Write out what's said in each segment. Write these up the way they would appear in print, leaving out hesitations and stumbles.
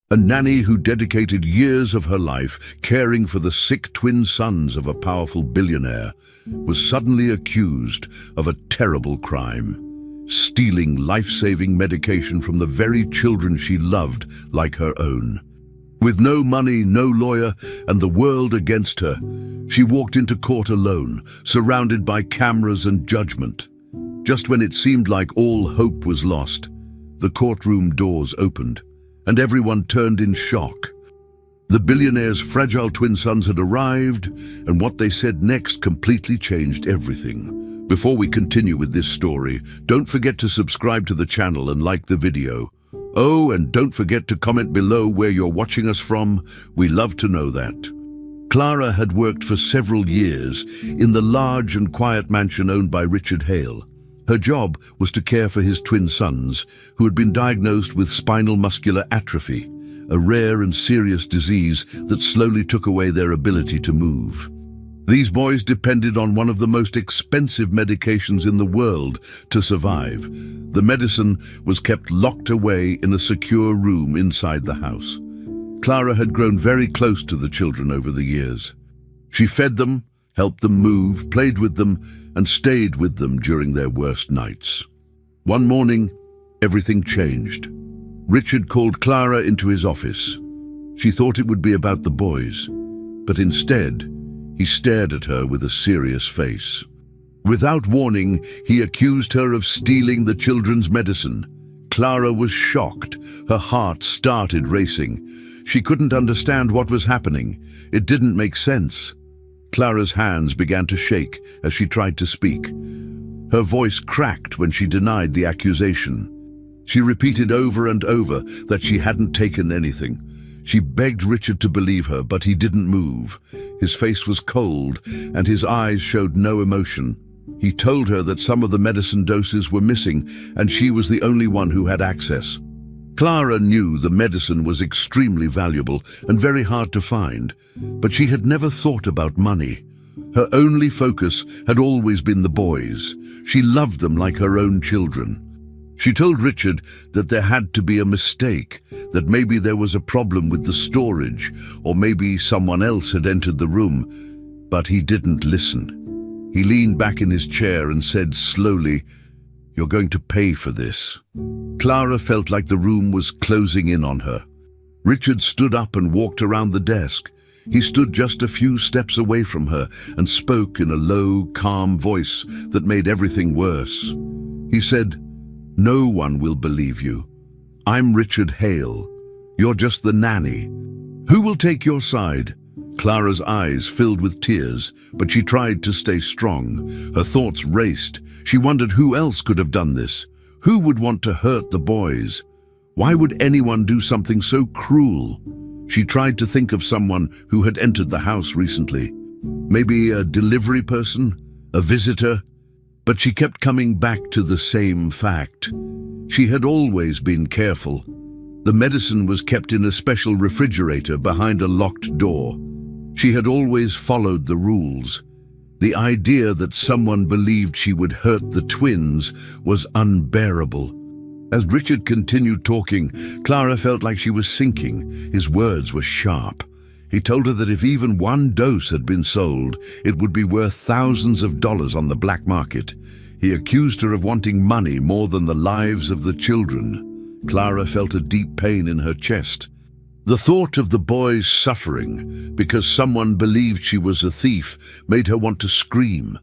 A nanny who dedicated years of her life caring for the sick twin sons of a powerful billionaire was suddenly accused of a terrible crime, stealing life-saving medication from the very children she loved like her own. With no money, no lawyer, and the world against her, she walked into court alone, surrounded by cameras and judgment. Just when it seemed like all hope was lost, the courtroom doors opened, and everyone turned in shock. The billionaire's fragile twin sons had arrived, and what they said next completely changed everything. Before we continue with this story, don't forget to subscribe to the channel and like the video. Oh, and don't forget to comment below where you're watching us from. We love to know that. Clara had worked for several years in the large and quiet mansion owned by Richard Hale. Her job was to care for his twin sons, who had been diagnosed with spinal muscular atrophy, a rare and serious disease that slowly took away their ability to move. These boys depended on one of the most expensive medications in the world to survive. The medicine was kept locked away in a secure room inside the house. Clara had grown very close to the children over the years. She fed them, helped them move, played with them, and stayed with them during their worst nights. One morning, everything changed. Richard called Clara into his office. She thought it would be about the boys, but instead, he stared at her with a serious face. Without warning, he accused her of stealing the children's medicine. Clara was shocked. Her heart started racing. She couldn't understand what was happening. It didn't make sense. Clara's hands began to shake as she tried to speak. Her voice cracked when she denied the accusation. She repeated over and over that she hadn't taken anything. She begged Richard to believe her, but he didn't move. His face was cold, and his eyes showed no emotion. He told her that some of the medicine doses were missing, and she was the only one who had access. Clara knew the medicine was extremely valuable and very hard to find, but she had never thought about money. Her only focus had always been the boys. She loved them like her own children. She told Richard that there had to be a mistake, that maybe there was a problem with the storage, or maybe someone else had entered the room, but he didn't listen. He leaned back in his chair and said slowly, "You're going to pay for this." Clara felt like the room was closing in on her. Richard stood up and walked around the desk. He stood just a few steps away from her and spoke in a low, calm voice that made everything worse. He said, "No one will believe you. I'm Richard Hale. You're just the nanny. Who will take your side?" Clara's eyes filled with tears, but she tried to stay strong. Her thoughts raced. She wondered who else could have done this. Who would want to hurt the boys? Why would anyone do something so cruel? She tried to think of someone who had entered the house recently. Maybe a delivery person, a visitor, but she kept coming back to the same fact. She had always been careful. The medicine was kept in a special refrigerator behind a locked door. She had always followed the rules. The idea that someone believed she would hurt the twins was unbearable. As Richard continued talking, Clara felt like she was sinking. His words were sharp. He told her that if even one dose had been sold, it would be worth thousands of dollars on the black market. He accused her of wanting money more than the lives of the children. Clara felt a deep pain in her chest. The thought of the boys suffering because someone believed she was a thief made her want to scream.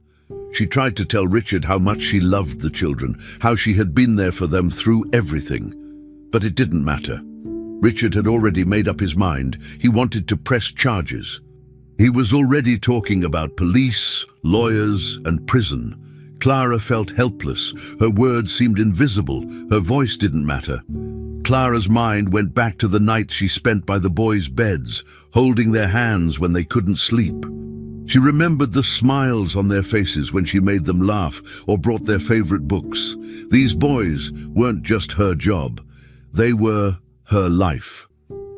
She tried to tell Richard how much she loved the children, how she had been there for them through everything. But it didn't matter. Richard had already made up his mind. He wanted to press charges. He was already talking about police, lawyers, and prison. Clara felt helpless. Her words seemed invisible. Her voice didn't matter. Clara's mind went back to the nights she spent by the boys' beds, holding their hands when they couldn't sleep. She remembered the smiles on their faces when she made them laugh or brought their favorite books. These boys weren't just her job. They were her life.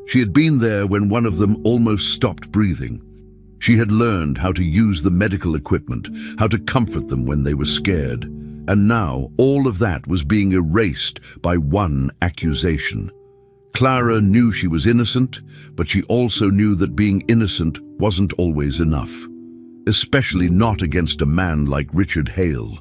She had been there when one of them almost stopped breathing. She had learned how to use the medical equipment, how to comfort them when they were scared. And now all of that was being erased by one accusation. Clara knew she was innocent, but she also knew that being innocent wasn't always enough, especially not against a man like Richard Hale.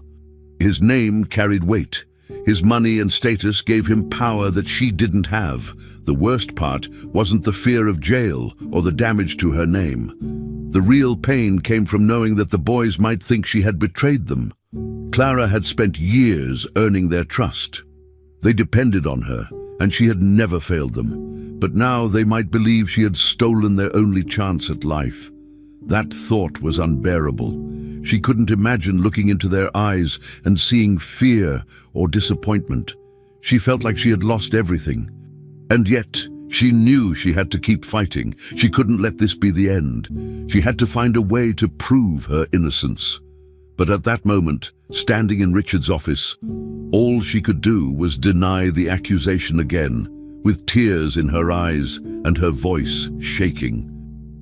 His name carried weight. His money and status gave him power that she didn't have. The worst part wasn't the fear of jail or the damage to her name. The real pain came from knowing that the boys might think she had betrayed them. Clara had spent years earning their trust. They depended on her, and she had never failed them. But now they might believe she had stolen their only chance at life. That thought was unbearable. She couldn't imagine looking into their eyes and seeing fear or disappointment. She felt like she had lost everything. And yet, she knew she had to keep fighting. She couldn't let this be the end. She had to find a way to prove her innocence. But at that moment, standing in Richard's office, all she could do was deny the accusation again, with tears in her eyes and her voice shaking.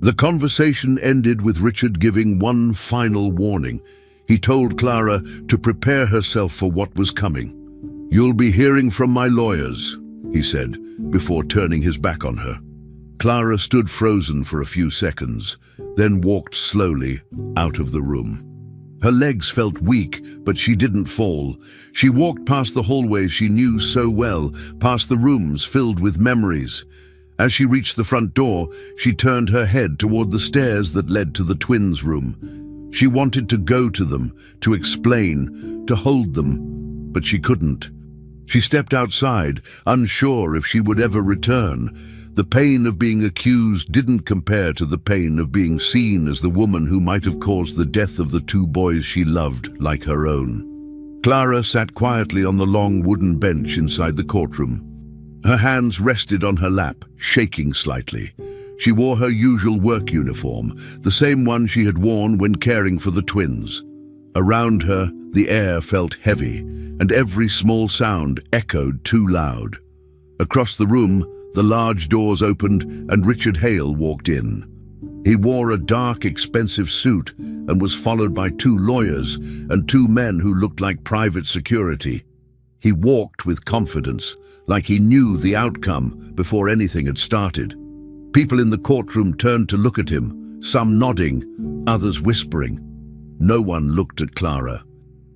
The conversation ended with Richard giving one final warning. He told Clara to prepare herself for what was coming. "You'll be hearing from my lawyers," he said, before turning his back on her. Clara stood frozen for a few seconds, then walked slowly out of the room. Her legs felt weak, but she didn't fall. She walked past the hallways she knew so well, past the rooms filled with memories. As she reached the front door, she turned her head toward the stairs that led to the twins' room. She wanted to go to them, to explain, to hold them, but she couldn't. She stepped outside, unsure if she would ever return. The pain of being accused didn't compare to the pain of being seen as the woman who might have caused the death of the two boys she loved like her own. Clara sat quietly on the long wooden bench inside the courtroom. Her hands rested on her lap, shaking slightly. She wore her usual work uniform, the same one she had worn when caring for the twins. Around her, the air felt heavy, and every small sound echoed too loud. Across the room, the large doors opened and Richard Hale walked in. He wore a dark, expensive suit and was followed by two lawyers and two men who looked like private security. He walked with confidence, like he knew the outcome before anything had started. People in the courtroom turned to look at him, some nodding, others whispering. No one looked at Clara.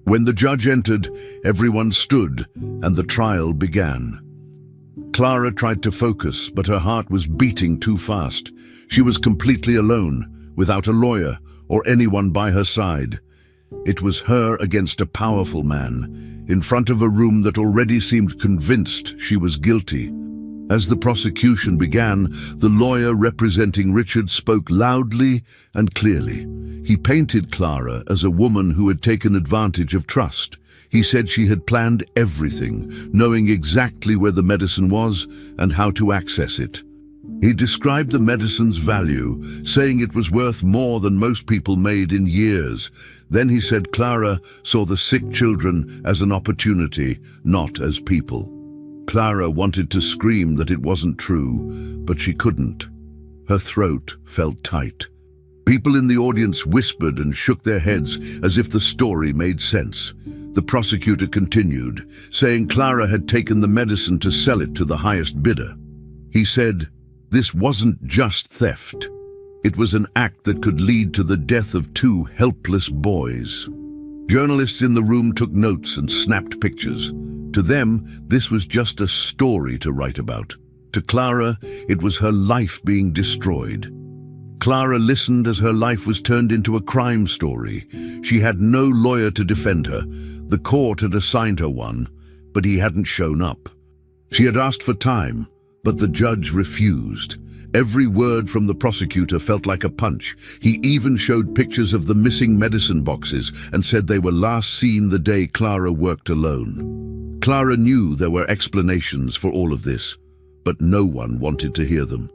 When the judge entered, everyone stood, and the trial began. Clara tried to focus, but her heart was beating too fast. She was completely alone, without a lawyer or anyone by her side. It was her against a powerful man, in front of a room that already seemed convinced she was guilty. As the prosecution began, the lawyer representing Richard spoke loudly and clearly. He painted Clara as a woman who had taken advantage of trust. He said she had planned everything, knowing exactly where the medicine was and how to access it. He described the medicine's value, saying it was worth more than most people made in years. Then he said Clara saw the sick children as an opportunity, not as people. Clara wanted to scream that it wasn't true, but she couldn't. Her throat felt tight. People in the audience whispered and shook their heads as if the story made sense. The prosecutor continued, saying Clara had taken the medicine to sell it to the highest bidder. He said, this wasn't just theft. It was an act that could lead to the death of two helpless boys. Journalists in the room took notes and snapped pictures. To them, this was just a story to write about. To Clara, it was her life being destroyed. Clara listened as her life was turned into a crime story. She had no lawyer to defend her. The court had assigned her one, but he hadn't shown up. She had asked for time, but the judge refused. Every word from the prosecutor felt like a punch. He even showed pictures of the missing medicine boxes and said they were last seen the day Clara worked alone. Clara knew there were explanations for all of this, but no one wanted to hear them.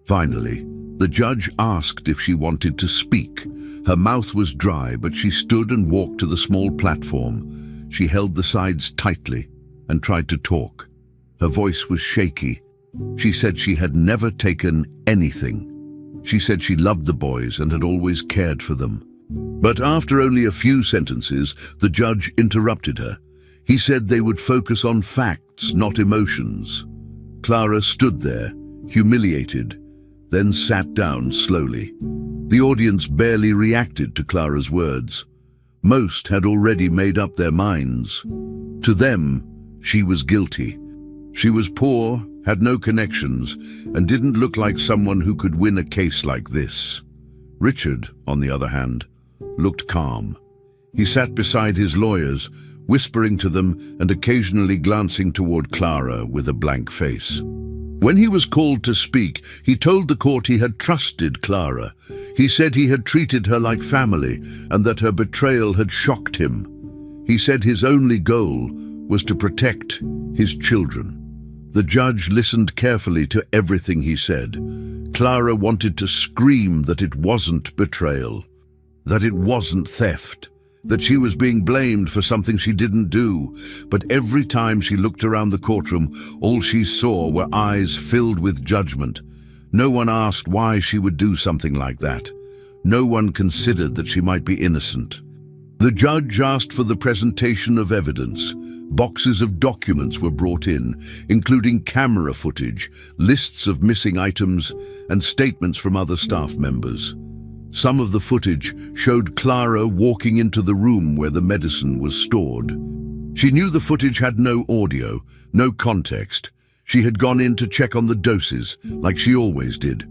Finally, the judge asked if she wanted to speak. Her mouth was dry, but she stood and walked to the small platform. She held the sides tightly and tried to talk. Her voice was shaky. She said she had never taken anything. She said she loved the boys and had always cared for them. But after only a few sentences, the judge interrupted her. He said they would focus on facts, not emotions. Clara stood there, humiliated, then sat down slowly. The audience barely reacted to Clara's words. Most had already made up their minds. To them, she was guilty. She was poor, had no connections, and didn't look like someone who could win a case like this. Richard, on the other hand, looked calm. He sat beside his lawyers, whispering to them and occasionally glancing toward Clara with a blank face. When he was called to speak, he told the court he had trusted Clara. He said he had treated her like family and that her betrayal had shocked him. He said his only goal was to protect his children. The judge listened carefully to everything he said. Clara wanted to scream that it wasn't betrayal, that it wasn't theft, that she was being blamed for something she didn't do. But every time she looked around the courtroom, all she saw were eyes filled with judgment. No one asked why she would do something like that. No one considered that she might be innocent. The judge asked for the presentation of evidence. Boxes of documents were brought in, including camera footage, lists of missing items, and statements from other staff members. Some of the footage showed Clara walking into the room where the medicine was stored. She knew the footage had no audio, no context. She had gone in to check on the doses, like she always did.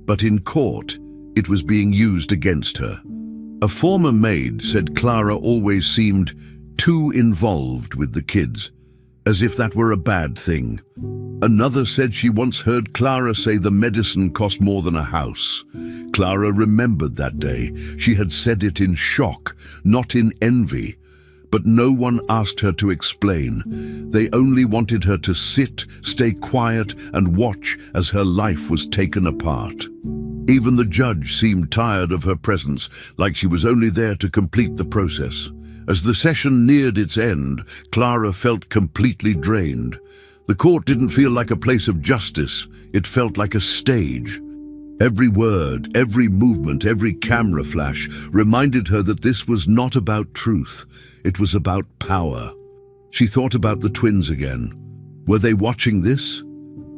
But in court, it was being used against her. A former maid said Clara always seemed too involved with the kids, as if that were a bad thing. Another said she once heard Clara say the medicine cost more than a house. Clara remembered that day. She had said it in shock, not in envy. But no one asked her to explain. They only wanted her to sit, stay quiet, and watch as her life was taken apart. Even the judge seemed tired of her presence, like she was only there to complete the process. As the session neared its end, Clara felt completely drained. The court didn't feel like a place of justice. It felt like a stage. Every word, every movement, every camera flash reminded her that this was not about truth. It was about power. She thought about the twins again. Were they watching this?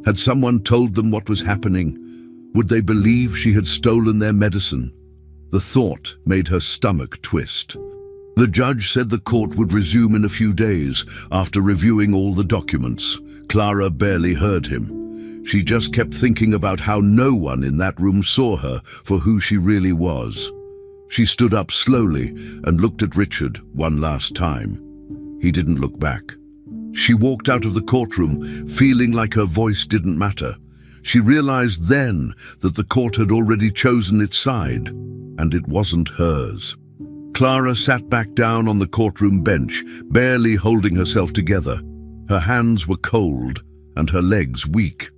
Had someone told them what was happening? Would they believe she had stolen their medicine? The thought made her stomach twist. The judge said the court would resume in a few days after reviewing all the documents. Clara barely heard him. She just kept thinking about how no one in that room saw her for who she really was. She stood up slowly and looked at Richard one last time. He didn't look back. She walked out of the courtroom feeling like her voice didn't matter. She realized then that the court had already chosen its side, and it wasn't hers. Clara sat back down on the courtroom bench, barely holding herself together. Her hands were cold and her legs weak.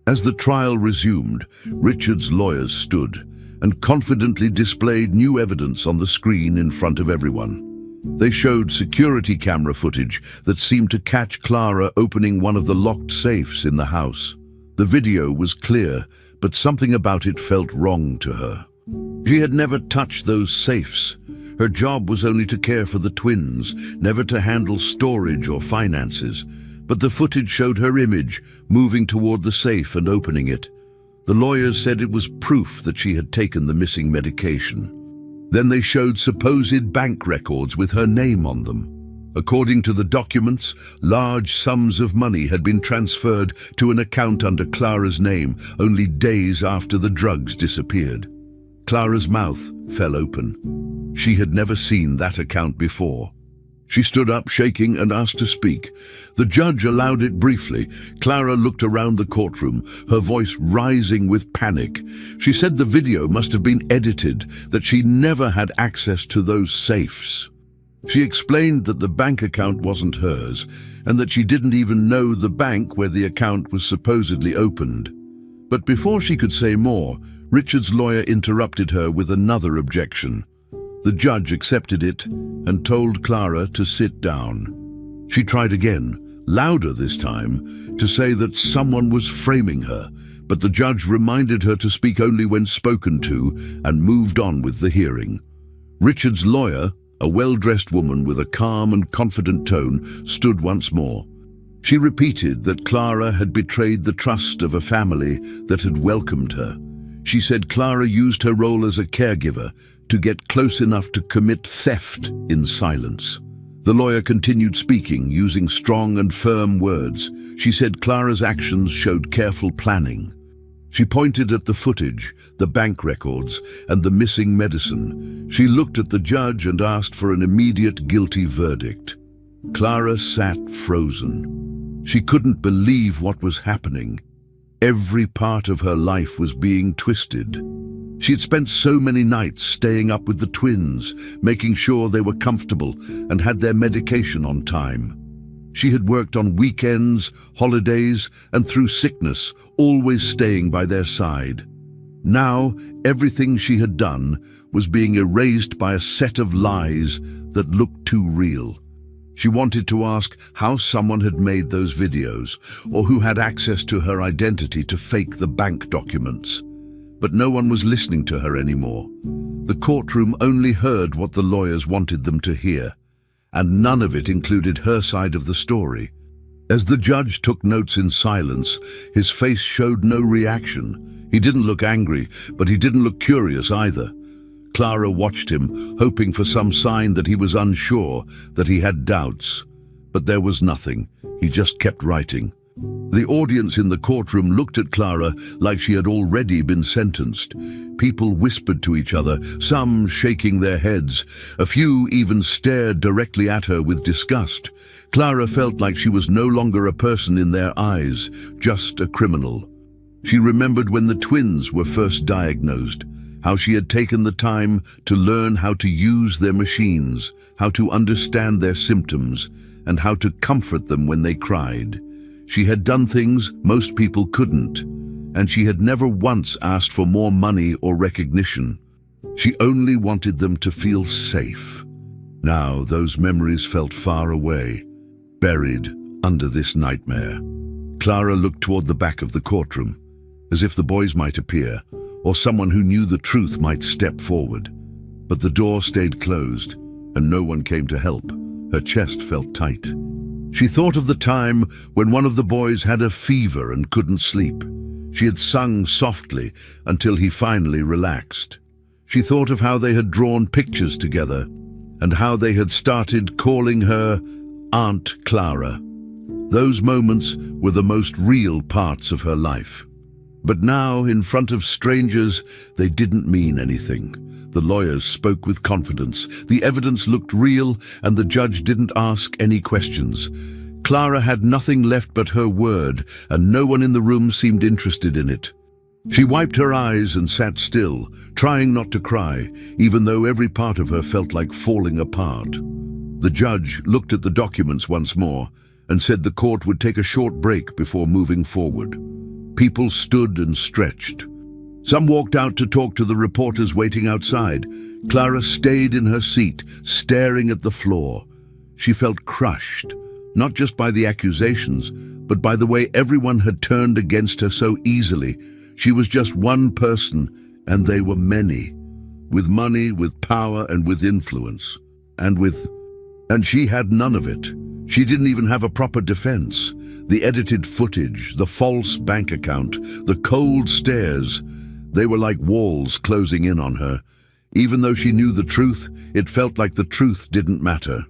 As the trial resumed, Richard's lawyers stood and confidently displayed new evidence on the screen in front of everyone. They showed security camera footage that seemed to catch Clara opening one of the locked safes in the house. The video was clear, but something about it felt wrong to her. She had never touched those safes. Her job was only to care for the twins, never to handle storage or finances. But the footage showed her image, moving toward the safe and opening it. The lawyers said it was proof that she had taken the missing medication. Then they showed supposed bank records with her name on them. According to the documents, large sums of money had been transferred to an account under Clara's name only days after the drugs disappeared. Clara's mouth fell open. She had never seen that account before. She stood up, shaking, and asked to speak. The judge allowed it briefly. Clara looked around the courtroom, her voice rising with panic. She said the video must have been edited, that she never had access to those safes. She explained that the bank account wasn't hers, and that she didn't even know the bank where the account was supposedly opened. But before she could say more, Richard's lawyer interrupted her with another objection. The judge accepted it and told Clara to sit down. She tried again, louder this time, to say that someone was framing her, but the judge reminded her to speak only when spoken to and moved on with the hearing. Richard's lawyer, a well-dressed woman with a calm and confident tone, stood once more. She repeated that Clara had betrayed the trust of a family that had welcomed her. She said Clara used her role as a caregiver to get close enough to commit theft in silence. The lawyer continued speaking, using strong and firm words. She said Clara's actions showed careful planning. She pointed at the footage, the bank records, and the missing medicine. She looked at the judge and asked for an immediate guilty verdict. Clara sat frozen. She couldn't believe what was happening. Every part of her life was being twisted. She had spent so many nights staying up with the twins, making sure they were comfortable and had their medication on time. She had worked on weekends, holidays, and through sickness, always staying by their side. Now, everything she had done was being erased by a set of lies that looked too real. She wanted to ask how someone had made those videos, or who had access to her identity to fake the bank documents. But no one was listening to her anymore. The courtroom only heard what the lawyers wanted them to hear, and none of it included her side of the story. As the judge took notes in silence, his face showed no reaction. He didn't look angry, but he didn't look curious either. Clara watched him, hoping for some sign that he was unsure, that he had doubts. But there was nothing. He just kept writing. The audience in the courtroom looked at Clara like she had already been sentenced. People whispered to each other, some shaking their heads. A few even stared directly at her with disgust. Clara felt like she was no longer a person in their eyes, just a criminal. She remembered when the twins were first diagnosed, how she had taken the time to learn how to use their machines, how to understand their symptoms, and how to comfort them when they cried. She had done things most people couldn't, and she had never once asked for more money or recognition. She only wanted them to feel safe. Now those memories felt far away, buried under this nightmare. Clara looked toward the back of the courtroom, as if the boys might appear, or someone who knew the truth might step forward. But the door stayed closed, and no one came to help. Her chest felt tight. She thought of the time when one of the boys had a fever and couldn't sleep. She had sung softly until he finally relaxed. She thought of how they had drawn pictures together and how they had started calling her Aunt Clara. Those moments were the most real parts of her life. But now, in front of strangers, they didn't mean anything. The lawyers spoke with confidence. The evidence looked real, and the judge didn't ask any questions. Clara had nothing left but her word, and no one in the room seemed interested in it. She wiped her eyes and sat still, trying not to cry, even though every part of her felt like falling apart. The judge looked at the documents once more and said the court would take a short break before moving forward. People stood and stretched. Some walked out to talk to the reporters waiting outside. Clara stayed in her seat, staring at the floor. She felt crushed, not just by the accusations, but by the way everyone had turned against her so easily. She was just one person, and they were many, with money, with power, and with influence, and she had none of it. She didn't even have a proper defense. The edited footage, the false bank account, the cold stares, they were like walls closing in on her. Even though she knew the truth, it felt like the truth didn't matter.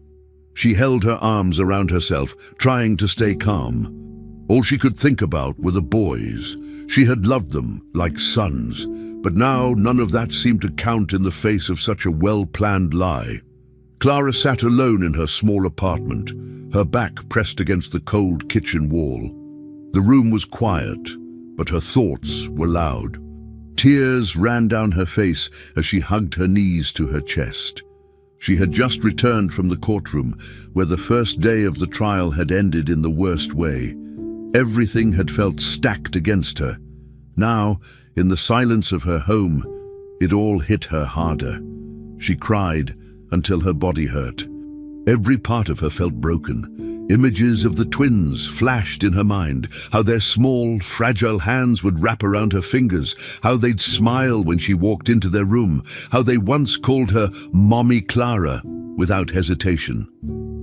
She held her arms around herself, trying to stay calm. All she could think about were the boys. She had loved them like sons, but now none of that seemed to count in the face of such a well-planned lie. Clara sat alone in her small apartment, her back pressed against the cold kitchen wall. The room was quiet, but her thoughts were loud. Tears ran down her face as she hugged her knees to her chest. She had just returned from the courtroom, where the first day of the trial had ended in the worst way. Everything had felt stacked against her. Now, in the silence of her home, it all hit her harder. She cried until her body hurt. Every part of her felt broken. Images of the twins flashed in her mind, how their small, fragile hands would wrap around her fingers, how they'd smile when she walked into their room, how they once called her Mommy Clara without hesitation.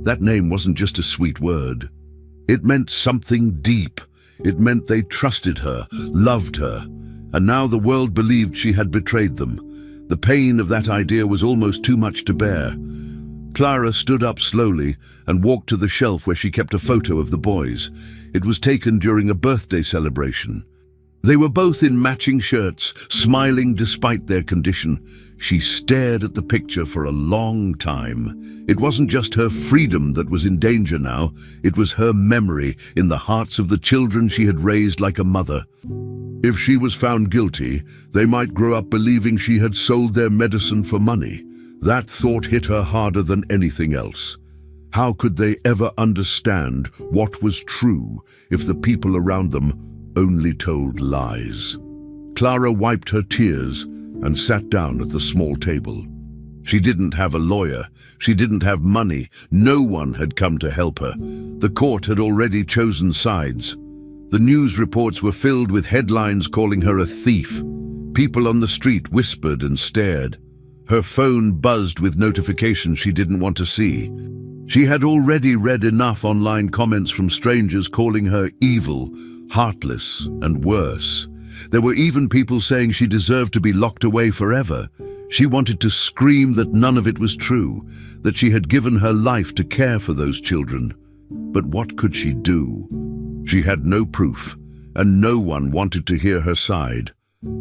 That name wasn't just a sweet word. It meant something deep. It meant they trusted her, loved her, and now the world believed she had betrayed them. The pain of that idea was almost too much to bear. Clara stood up slowly and walked to the shelf where she kept a photo of the boys. It was taken during a birthday celebration. They were both in matching shirts, smiling despite their condition. She stared at the picture for a long time. It wasn't just her freedom that was in danger now. It was her memory in the hearts of the children she had raised like a mother. If she was found guilty, they might grow up believing she had sold their medicine for money. That thought hit her harder than anything else. How could they ever understand what was true if the people around them only told lies? Clara wiped her tears and sat down at the small table. She didn't have a lawyer. She didn't have money. No one had come to help her. The court had already chosen sides. The news reports were filled with headlines calling her a thief. People on the street whispered and stared. Her phone buzzed with notifications she didn't want to see. She had already read enough online comments from strangers calling her evil, heartless, and worse. There were even people saying she deserved to be locked away forever. She wanted to scream that none of it was true, that she had given her life to care for those children. But what could she do? She had no proof, and no one wanted to hear her side.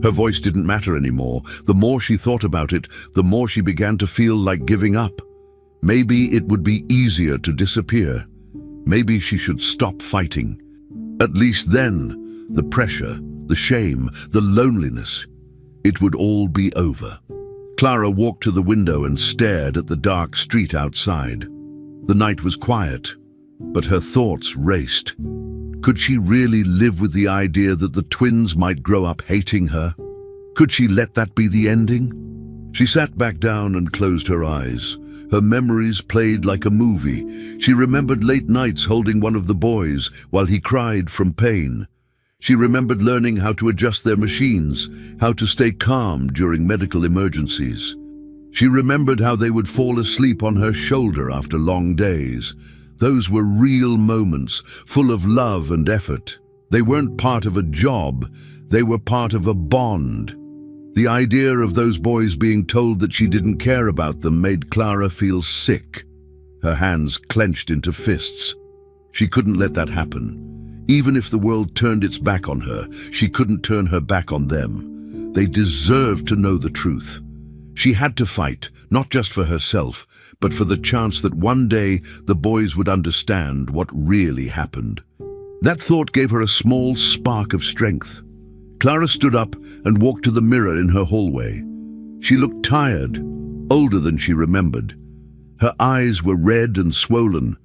Her voice didn't matter anymore. The more she thought about it, the more she began to feel like giving up. Maybe it would be easier to disappear. Maybe she should stop fighting. At least then, the pressure, the shame, the loneliness, it would all be over. Clara walked to the window and stared at the dark street outside. The night was quiet, but her thoughts raced. Could she really live with the idea that the twins might grow up hating her? Could she let that be the ending? She sat back down and closed her eyes. Her memories played like a movie. She remembered late nights holding one of the boys while he cried from pain. She remembered learning how to adjust their machines, how to stay calm during medical emergencies. She remembered how they would fall asleep on her shoulder after long days. Those were real moments, full of love and effort. They weren't part of a job, they were part of a bond. The idea of those boys being told that she didn't care about them made Clara feel sick. Her hands clenched into fists. She couldn't let that happen. Even if the world turned its back on her, she couldn't turn her back on them. They deserved to know the truth. She had to fight, not just for herself, but for the chance that one day the boys would understand what really happened. That thought gave her a small spark of strength. Clara stood up and walked to the mirror in her hallway. She looked tired, older than she remembered. Her eyes were red and swollen.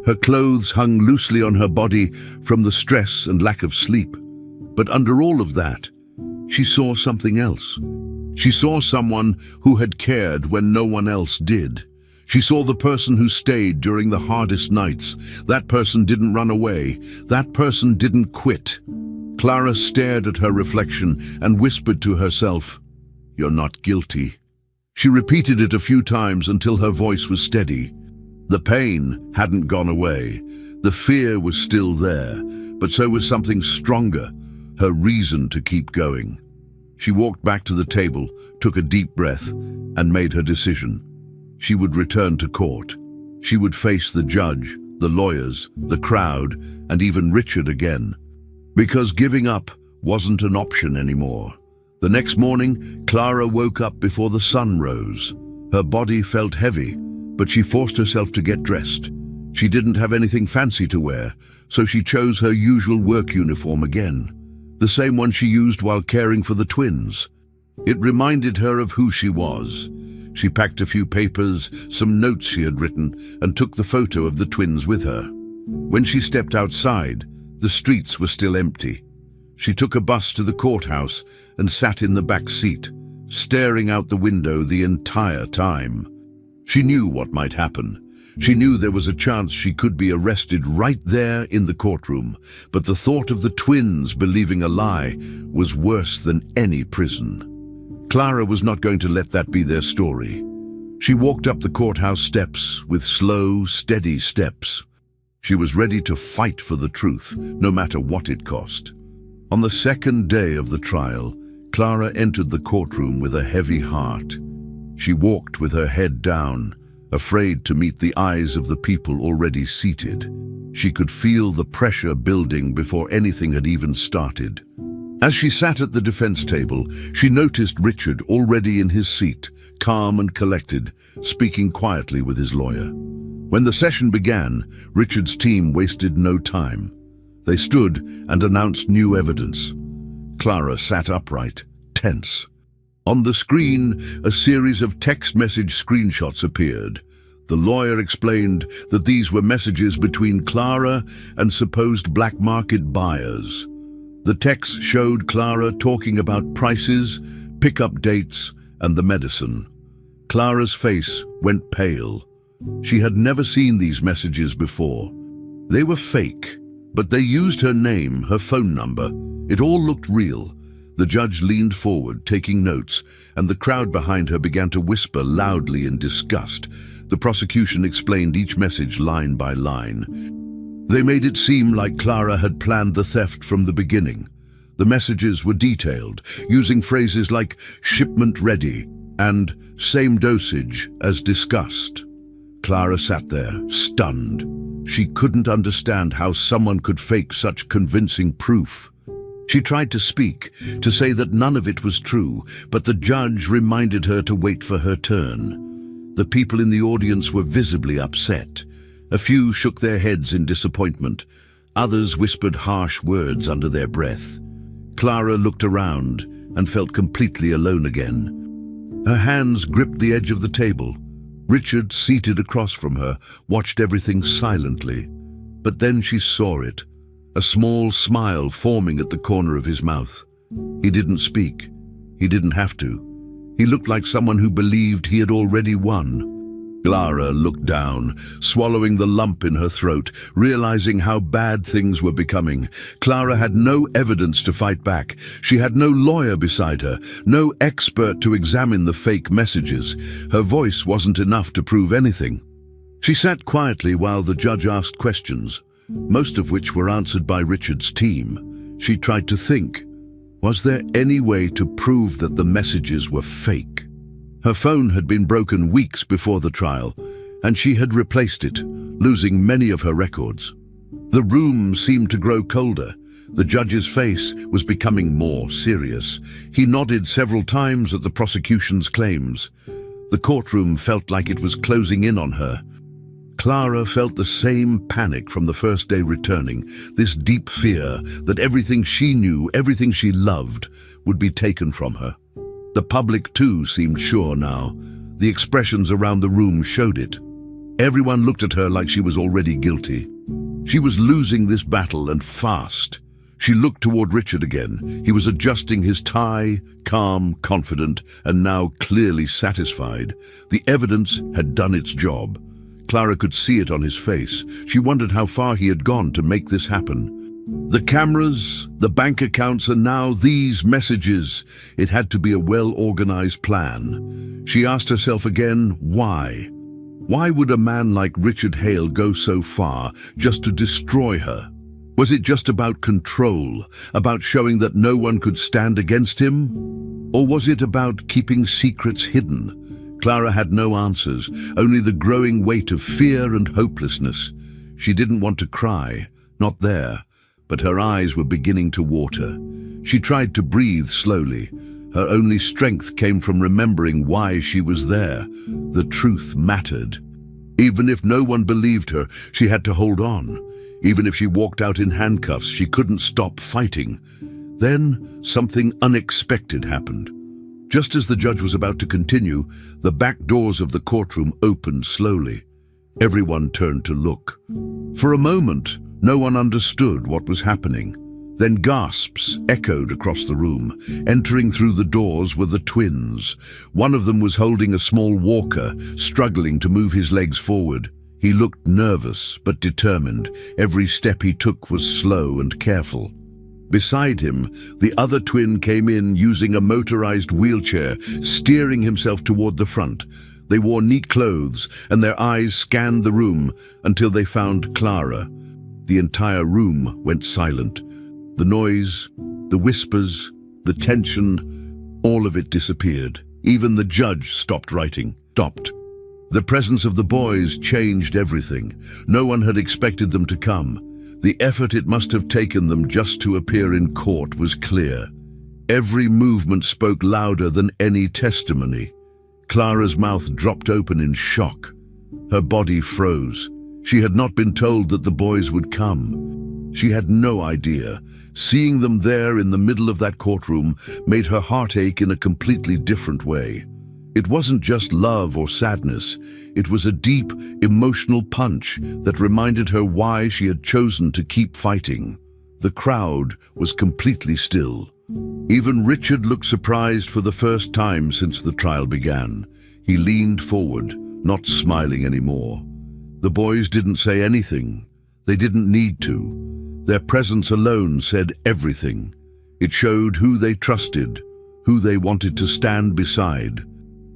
Her clothes hung loosely on her body from the stress and lack of sleep. But under all of that, she saw something else. She saw someone who had cared when no one else did. She saw the person who stayed during the hardest nights. That person didn't run away. That person didn't quit. Clara stared at her reflection and whispered to herself, "You're not guilty." She repeated it a few times until her voice was steady. The pain hadn't gone away. The fear was still there, but so was something stronger, her reason to keep going. She walked back to the table, took a deep breath, and made her decision. She would return to court. She would face the judge, the lawyers, the crowd, and even Richard again. Because giving up wasn't an option anymore. The next morning, Clara woke up before the sun rose. Her body felt heavy, but she forced herself to get dressed. She didn't have anything fancy to wear, so she chose her usual work uniform again. The same one she used while caring for the twins. It reminded her of who she was. She packed a few papers, some notes she had written, and took the photo of the twins with her. When she stepped outside, the streets were still empty. She took a bus to the courthouse and sat in the back seat, staring out the window the entire time. She knew what might happen. She knew there was a chance she could be arrested right there in the courtroom, but the thought of the twins believing a lie was worse than any prison. Clara was not going to let that be their story. She walked up the courthouse steps with slow, steady steps. She was ready to fight for the truth, no matter what it cost. On the second day of the trial, Clara entered the courtroom with a heavy heart. She walked with her head down, afraid to meet the eyes of the people already seated. She could feel the pressure building before anything had even started. As she sat at the defense table, she noticed Richard already in his seat, calm and collected, speaking quietly with his lawyer. When the session began, Richard's team wasted no time. They stood and announced new evidence. Clara sat upright, tense. On the screen, a series of text message screenshots appeared. The lawyer explained that these were messages between Clara and supposed black market buyers. The text showed Clara talking about prices, pickup dates, and the medicine. Clara's face went pale. She had never seen these messages before. They were fake, but they used her name, her phone number. It all looked real. The judge leaned forward, taking notes, and the crowd behind her began to whisper loudly in disgust. The prosecution explained each message line by line. They made it seem like Clara had planned the theft from the beginning. The messages were detailed, using phrases like "shipment ready" and "same dosage as discussed." Clara sat there, stunned. She couldn't understand how someone could fake such convincing proof. She tried to speak, to say that none of it was true, but the judge reminded her to wait for her turn. The people in the audience were visibly upset. A few shook their heads in disappointment. Others whispered harsh words under their breath. Clara looked around and felt completely alone again. Her hands gripped the edge of the table. Richard, seated across from her, watched everything silently. But then she saw it, a small smile forming at the corner of his mouth. He didn't speak. He didn't have to. He looked like someone who believed he had already won. Clara looked down, swallowing the lump in her throat, realizing how bad things were becoming. Clara had no evidence to fight back. She had no lawyer beside her, no expert to examine the fake messages. Her voice wasn't enough to prove anything. She sat quietly while the judge asked questions, most of which were answered by Richard's team. She tried to think, was there any way to prove that the messages were fake? Her phone had been broken weeks before the trial, and she had replaced it, losing many of her records. The room seemed to grow colder. The judge's face was becoming more serious. He nodded several times at the prosecution's claims. The courtroom felt like it was closing in on her. Clara felt the same panic from the first day returning, this deep fear that everything she knew, everything she loved, would be taken from her. The public, too, seemed sure now. The expressions around the room showed it. Everyone looked at her like she was already guilty. She was losing this battle, and fast. She looked toward Richard again. He was adjusting his tie, calm, confident, and now clearly satisfied. The evidence had done its job. Clara could see it on his face. She wondered how far he had gone to make this happen. The cameras, the bank accounts, and now these messages. It had to be a well-organized plan. She asked herself again, why? Why would a man like Richard Hale go so far just to destroy her? Was it just about control, about showing that no one could stand against him? Or was it about keeping secrets hidden? Clara had no answers, only the growing weight of fear and hopelessness. She didn't want to cry, not there, but her eyes were beginning to water. She tried to breathe slowly. Her only strength came from remembering why she was there. The truth mattered. Even if no one believed her, she had to hold on. Even if she walked out in handcuffs, she couldn't stop fighting. Then something unexpected happened. Just as the judge was about to continue, the back doors of the courtroom opened slowly. Everyone turned to look. For a moment, no one understood what was happening. Then gasps echoed across the room. Entering through the doors were the twins. One of them was holding a small walker, struggling to move his legs forward. He looked nervous but determined. Every step he took was slow and careful. Beside him, the other twin came in using a motorized wheelchair, steering himself toward the front. They wore neat clothes, and their eyes scanned the room until they found Clara. The entire room went silent. The noise, the whispers, the tension, all of it disappeared. Even the judge stopped writing. The presence of the boys changed everything. No one had expected them to come. The effort it must have taken them just to appear in court was clear. Every movement spoke louder than any testimony. Clara's mouth dropped open in shock. Her body froze. She had not been told that the boys would come. She had no idea. Seeing them there in the middle of that courtroom made her heart ache in a completely different way. It wasn't just love or sadness. It was a deep, emotional punch that reminded her why she had chosen to keep fighting. The crowd was completely still. Even Richard looked surprised for the first time since the trial began. He leaned forward, not smiling anymore. The boys didn't say anything. They didn't need to. Their presence alone said everything. It showed who they trusted, who they wanted to stand beside.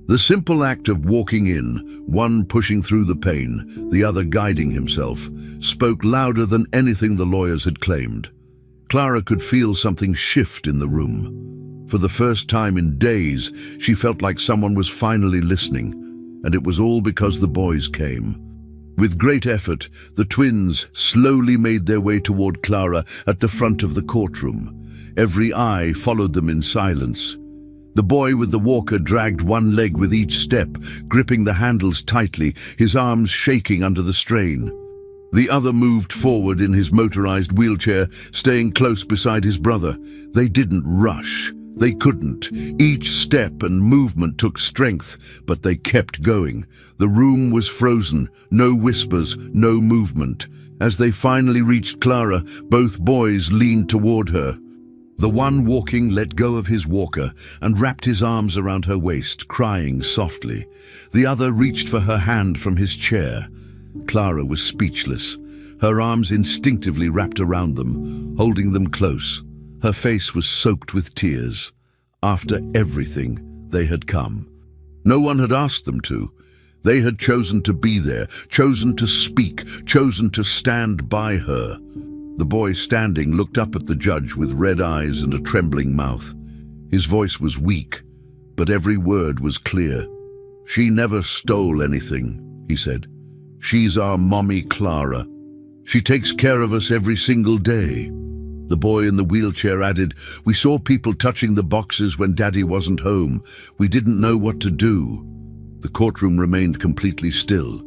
The simple act of walking in, one pushing through the pain, the other guiding himself, spoke louder than anything the lawyers had claimed. Clara could feel something shift in the room. For the first time in days, she felt like someone was finally listening, and it was all because the boys came. With great effort, the twins slowly made their way toward Clara at the front of the courtroom. Every eye followed them in silence. The boy with the walker dragged one leg with each step, gripping the handles tightly, his arms shaking under the strain. The other moved forward in his motorized wheelchair, staying close beside his brother. They didn't rush. They couldn't. Each step and movement took strength, but they kept going. The room was frozen, no whispers, no movement. As they finally reached Clara, both boys leaned toward her. The one walking let go of his walker and wrapped his arms around her waist, crying softly. The other reached for her hand from his chair. Clara was speechless. Her arms instinctively wrapped around them, holding them close. Her face was soaked with tears. After everything, they had come. No one had asked them to. They had chosen to be there, chosen to speak, chosen to stand by her. The boy standing looked up at the judge with red eyes and a trembling mouth. His voice was weak, but every word was clear. "She never stole anything," he said. "She's our mommy Clara. She takes care of us every single day." The boy in the wheelchair added, "We saw people touching the boxes when Daddy wasn't home. We didn't know what to do." The courtroom remained completely still.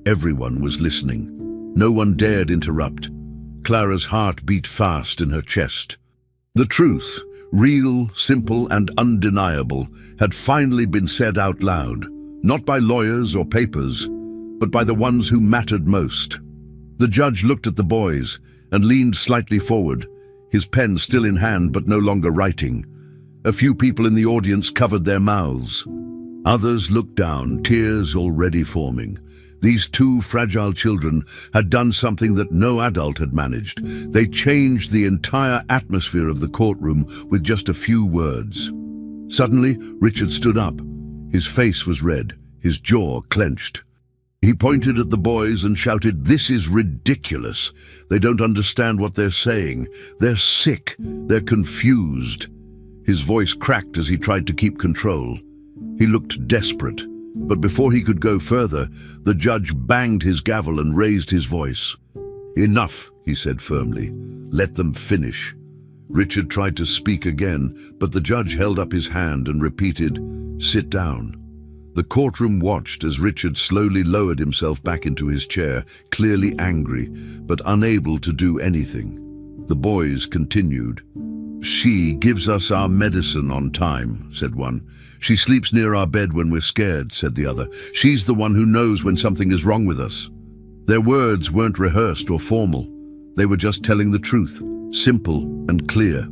Everyone was listening. No one dared interrupt. Clara's heart beat fast in her chest. The truth, real, simple, and undeniable, had finally been said out loud, not by lawyers or papers, but by the ones who mattered most. The judge looked at the boys and leaned slightly forward, his pen still in hand but no longer writing. A few people in the audience covered their mouths. Others looked down, tears already forming. These two fragile children had done something that no adult had managed. They changed the entire atmosphere of the courtroom with just a few words. Suddenly, Richard stood up. His face was red, his jaw clenched. He pointed at the boys and shouted, "This is ridiculous. They don't understand what they're saying. They're sick. They're confused." His voice cracked as he tried to keep control. He looked desperate, but before he could go further, the judge banged his gavel and raised his voice. "Enough," he said firmly. "Let them finish." Richard tried to speak again, but the judge held up his hand and repeated, "Sit down." The courtroom watched as Richard slowly lowered himself back into his chair, clearly angry, but unable to do anything. The boys continued. "She gives us our medicine on time," said one. "She sleeps near our bed when we're scared," said the other. "She's the one who knows when something is wrong with us." Their words weren't rehearsed or formal. They were just telling the truth, simple and clear.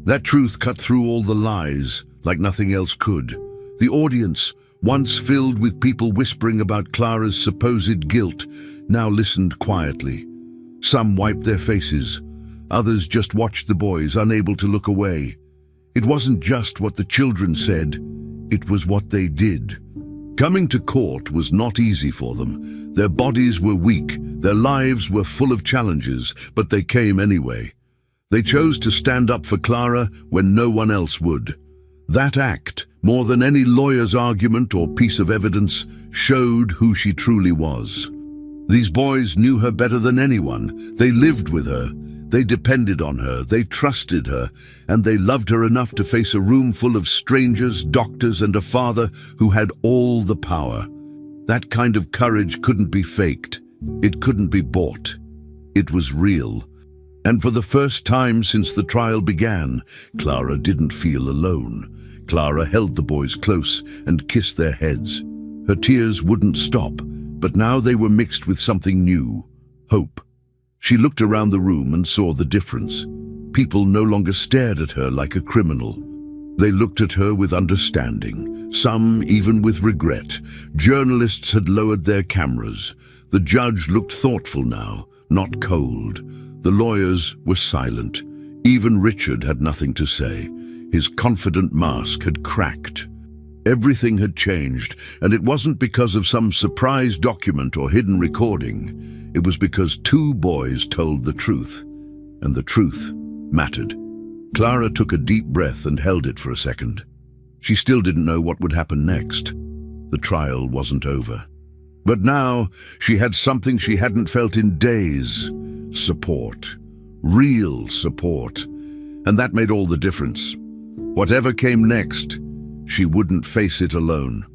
That truth cut through all the lies like nothing else could. The audience, once filled with people whispering about Clara's supposed guilt, now listened quietly. Some wiped their faces. Others just watched the boys, unable to look away. It wasn't just what the children said, it was what they did. Coming to court was not easy for them. Their bodies were weak, their lives were full of challenges, but they came anyway. They chose to stand up for Clara when no one else would. That act, more than any lawyer's argument or piece of evidence, showed who she truly was. These boys knew her better than anyone. They lived with her. They depended on her, they trusted her, and they loved her enough to face a room full of strangers, doctors, and a father who had all the power. That kind of courage couldn't be faked. It couldn't be bought. It was real. And for the first time since the trial began, Clara didn't feel alone. Clara held the boys close and kissed their heads. Her tears wouldn't stop, but now they were mixed with something new, hope. She looked around the room and saw the difference. People no longer stared at her like a criminal. They looked at her with understanding, some even with regret. Journalists had lowered their cameras. The judge looked thoughtful now, not cold. The lawyers were silent. Even Richard had nothing to say. His confident mask had cracked. Everything had changed, and it wasn't because of some surprise document or hidden recording. It was because two boys told the truth, and the truth mattered. Clara took a deep breath and held it for a second. She still didn't know what would happen next. The trial wasn't over. But now she had something she hadn't felt in days. Support. Real support. And that made all the difference. Whatever came next, she wouldn't face it alone.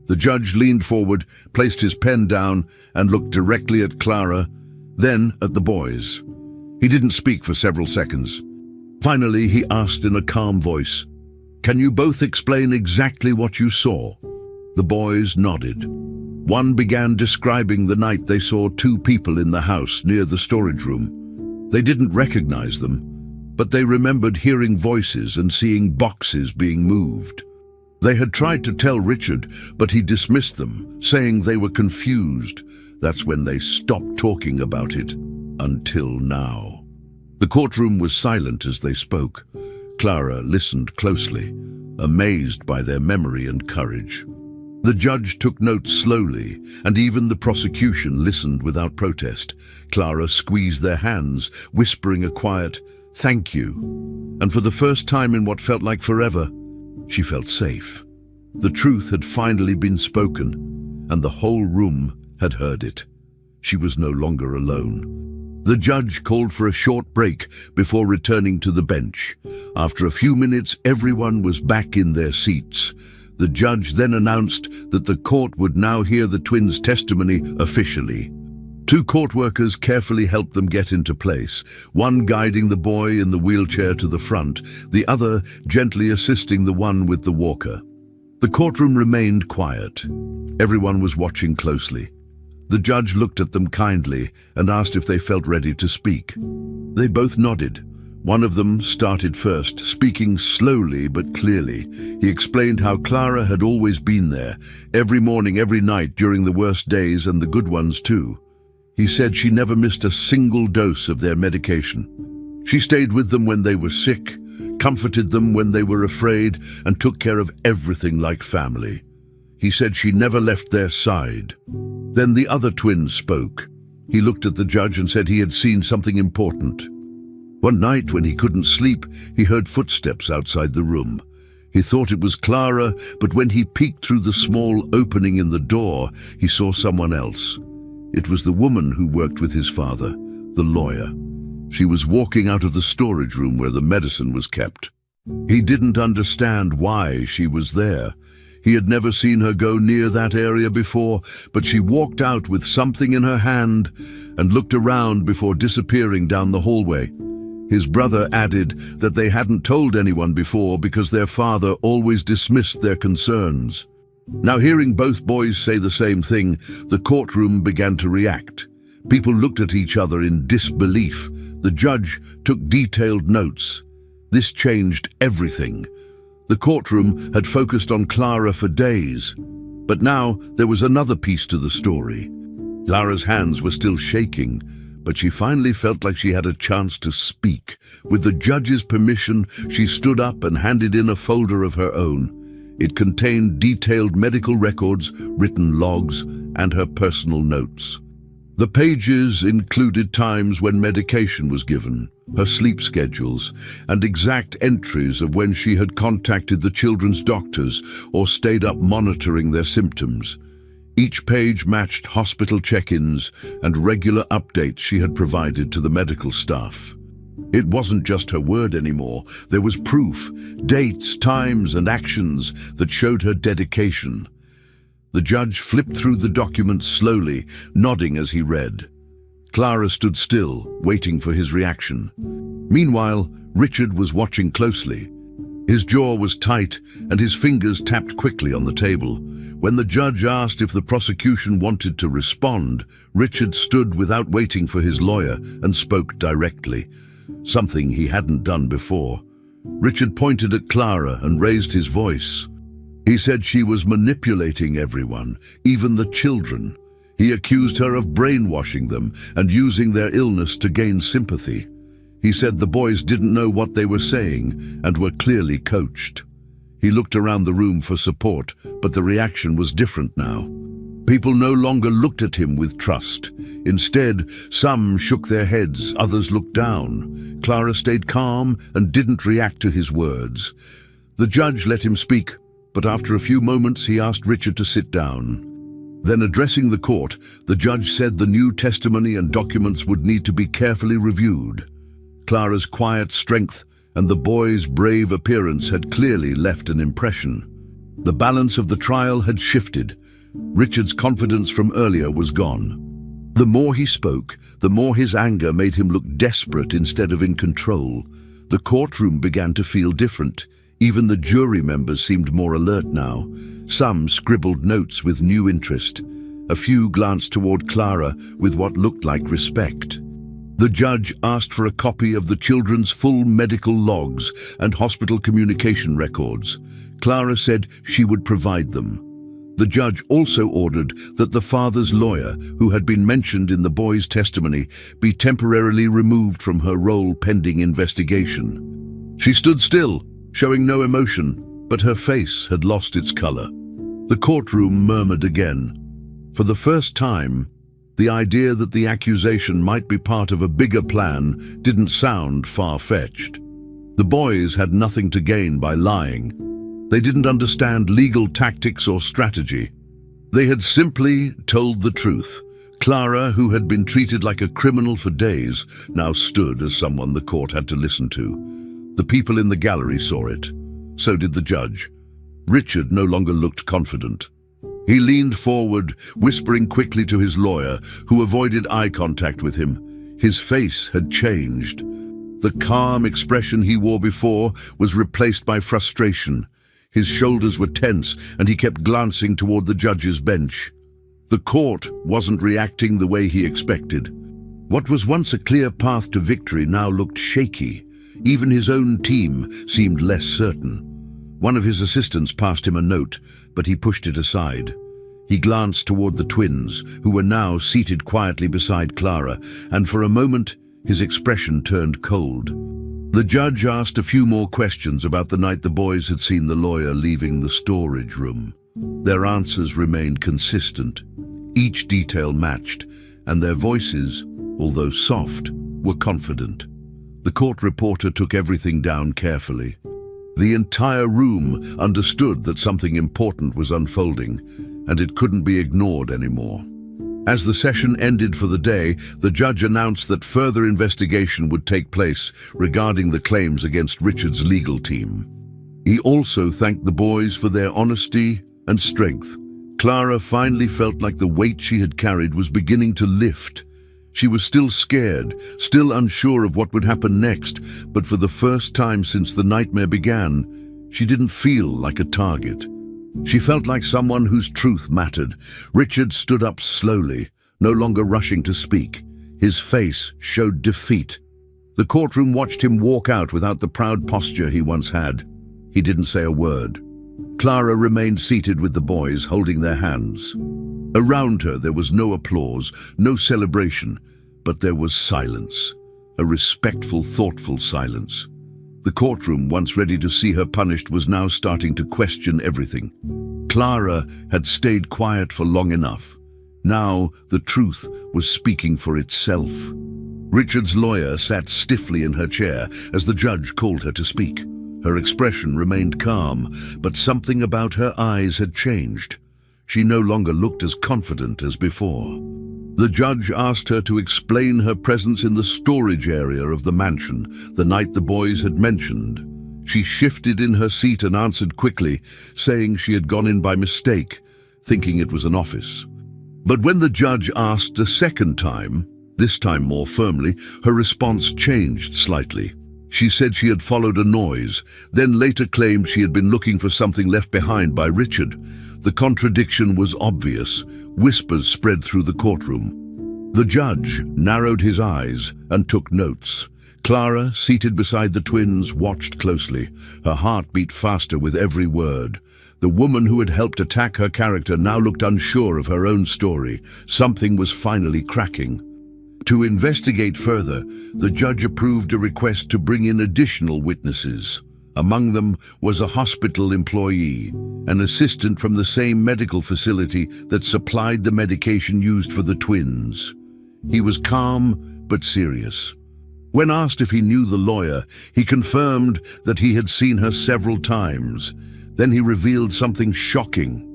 The judge leaned forward, placed his pen down, and looked directly at Clara, then at the boys. He didn't speak for several seconds. Finally, he asked in a calm voice, "Can you both explain exactly what you saw?" The boys nodded. One began describing the night they saw two people in the house near the storage room. They didn't recognize them, but they remembered hearing voices and seeing boxes being moved. They had tried to tell Richard, but he dismissed them, saying they were confused. That's when they stopped talking about it, until now. The courtroom was silent as they spoke. Clara listened closely, amazed by their memory and courage. The judge took notes slowly, and even the prosecution listened without protest. Clara squeezed their hands, whispering a quiet, "Thank you." And for the first time in what felt like forever, she felt safe. The truth had finally been spoken, and the whole room had heard it. She was no longer alone. The judge called for a short break before returning to the bench. After a few minutes, everyone was back in their seats. The judge then announced that the court would now hear the twins' testimony officially. Two court workers carefully helped them get into place, one guiding the boy in the wheelchair to the front, the other gently assisting the one with the walker. The courtroom remained quiet. Everyone was watching closely. The judge looked at them kindly and asked if they felt ready to speak. They both nodded. One of them started first, speaking slowly but clearly. He explained how Clara had always been there, every morning, every night, during the worst days and the good ones too. He said she never missed a single dose of their medication. She stayed with them when they were sick, comforted them when they were afraid, and took care of everything like family. He said she never left their side. Then the other twin spoke. He looked at the judge and said he had seen something important. One night when he couldn't sleep, he heard footsteps outside the room. He thought it was Clara, but when he peeked through the small opening in the door, he saw someone else. It was the woman who worked with his father, the lawyer. She was walking out of the storage room where the medicine was kept. He didn't understand why she was there. He had never seen her go near that area before, but she walked out with something in her hand and looked around before disappearing down the hallway. His brother added that they hadn't told anyone before because their father always dismissed their concerns. Now, hearing both boys say the same thing, the courtroom began to react. People looked at each other in disbelief. The judge took detailed notes. This changed everything. The courtroom had focused on Clara for days, but now there was another piece to the story. Clara's hands were still shaking, but she finally felt like she had a chance to speak. With the judge's permission, she stood up and handed in a folder of her own. It contained detailed medical records, written logs, and her personal notes. The pages included times when medication was given, her sleep schedules, and exact entries of when she had contacted the children's doctors or stayed up monitoring their symptoms. Each page matched hospital check-ins and regular updates she had provided to the medical staff. It wasn't just her word anymore. There was proof, dates, times, and actions that showed her dedication. The judge flipped through the documents slowly, nodding as he read. Clara stood still, waiting for his reaction. Meanwhile, Richard was watching closely. His jaw was tight, and his fingers tapped quickly on the table. When the judge asked if the prosecution wanted to respond, Richard stood without waiting for his lawyer and spoke directly, something he hadn't done before. Richard pointed at Clara and raised his voice. He said she was manipulating everyone, even the children. He accused her of brainwashing them and using their illness to gain sympathy. He said the boys didn't know what they were saying and were clearly coached. He looked around the room for support, but the reaction was different now. People no longer looked at him with trust. Instead, some shook their heads, others looked down. Clara stayed calm and didn't react to his words. The judge let him speak, but after a few moments he asked Richard to sit down. Then, addressing the court, the judge said the new testimony and documents would need to be carefully reviewed. Clara's quiet strength and the boy's brave appearance had clearly left an impression. The balance of the trial had shifted. Richard's confidence from earlier was gone. The more he spoke, the more his anger made him look desperate instead of in control. The courtroom began to feel different. Even the jury members seemed more alert now. Some scribbled notes with new interest. A few glanced toward Clara with what looked like respect. The judge asked for a copy of the children's full medical logs and hospital communication records. Clara said she would provide them. The judge also ordered that the father's lawyer, who had been mentioned in the boy's testimony, be temporarily removed from her role pending investigation. She stood still, showing no emotion, but her face had lost its color. The courtroom murmured again. For the first time, the idea that the accusation might be part of a bigger plan didn't sound far-fetched. The boys had nothing to gain by lying. They didn't understand legal tactics or strategy. They had simply told the truth. Clara, who had been treated like a criminal for days, now stood as someone the court had to listen to. The people in the gallery saw it. So did the judge. Richard no longer looked confident. He leaned forward, whispering quickly to his lawyer, who avoided eye contact with him. His face had changed. The calm expression he wore before was replaced by frustration. His shoulders were tense, and he kept glancing toward the judge's bench. The court wasn't reacting the way he expected. What was once a clear path to victory now looked shaky. Even his own team seemed less certain. One of his assistants passed him a note, but he pushed it aside. He glanced toward the twins, who were now seated quietly beside Clara, and for a moment his expression turned cold. The judge asked a few more questions about the night the boys had seen the lawyer leaving the storage room. Their answers remained consistent. Each detail matched, and their voices, although soft, were confident. The court reporter took everything down carefully. The entire room understood that something important was unfolding, and it couldn't be ignored anymore. As the session ended for the day, the judge announced that further investigation would take place regarding the claims against Richard's legal team. He also thanked the boys for their honesty and strength. Clara finally felt like the weight she had carried was beginning to lift. She was still scared, still unsure of what would happen next, but for the first time since the nightmare began, she didn't feel like a target. She felt like someone whose truth mattered. Richard stood up slowly, no longer rushing to speak. His face showed defeat. The courtroom watched him walk out without the proud posture he once had. He didn't say a word. Clara remained seated with the boys, holding their hands. Around her there was no applause, no celebration, but there was silence, a respectful, thoughtful silence. The The courtroom, once ready to see her punished, was now starting to question everything. Clara had stayed quiet for long enough. Now the truth was speaking for itself. Richard's lawyer sat stiffly in her chair as the judge called her to speak. Her expression remained calm, but something about her eyes had changed. She no longer looked as confident as before. The judge asked her to explain her presence in the storage area of the mansion the night the boys had mentioned. She shifted in her seat and answered quickly, saying she had gone in by mistake, thinking it was an office. But when the judge asked a second time, this time more firmly, her response changed slightly. She said she had followed a noise, then later claimed she had been looking for something left behind by Richard. The contradiction was obvious. Whispers spread through the courtroom. The judge narrowed his eyes and took notes. Clara, seated beside the twins, watched closely. Her heart beat faster with every word. The woman who had helped attack her character now looked unsure of her own story. Something was finally cracking. To investigate further, the judge approved a request to bring in additional witnesses. Among them was a hospital employee, an assistant from the same medical facility that supplied the medication used for the twins. He was calm but serious. When asked if he knew the lawyer, he confirmed that he had seen her several times. Then he revealed something shocking.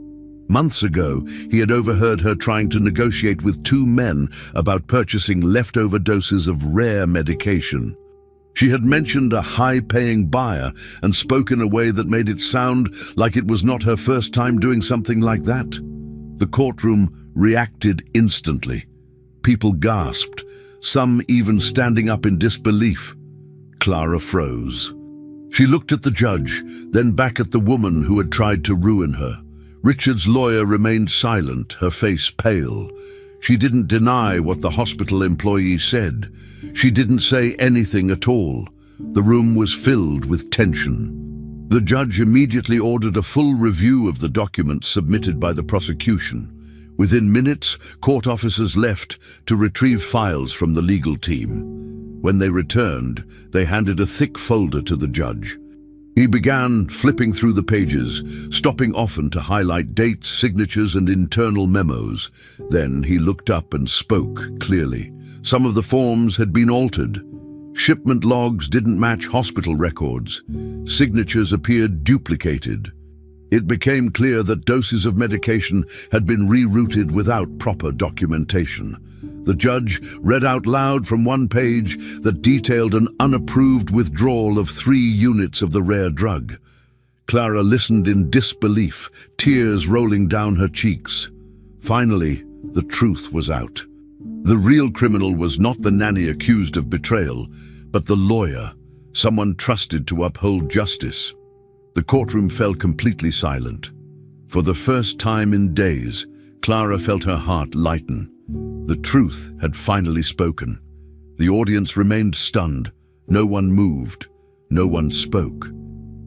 Months ago, he had overheard her trying to negotiate with two men about purchasing leftover doses of rare medication. She had mentioned a high-paying buyer and spoke in a way that made it sound like it was not her first time doing something like that. The courtroom reacted instantly. People gasped, some even standing up in disbelief. Clara froze. She looked at the judge, then back at the woman who had tried to ruin her. Richard's lawyer remained silent, her face pale. She didn't deny what the hospital employee said. She didn't say anything at all. The room was filled with tension. The judge immediately ordered a full review of the documents submitted by the prosecution. Within minutes, court officers left to retrieve files from the legal team. When they returned, they handed a thick folder to the judge. He began flipping through the pages, stopping often to highlight dates, signatures, and internal memos. Then he looked up and spoke clearly. Some of the forms had been altered. Shipment logs didn't match hospital records. Signatures appeared duplicated. It became clear that doses of medication had been rerouted without proper documentation. The judge read out loud from one page that detailed an unapproved withdrawal of 3 units of the rare drug. Clara listened in disbelief, tears rolling down her cheeks. Finally, the truth was out. The real criminal was not the nanny accused of betrayal, but the lawyer, someone trusted to uphold justice. The courtroom fell completely silent. For the first time in days, Clara felt her heart lighten. The truth had finally spoken. The audience remained stunned. No one moved. No one spoke.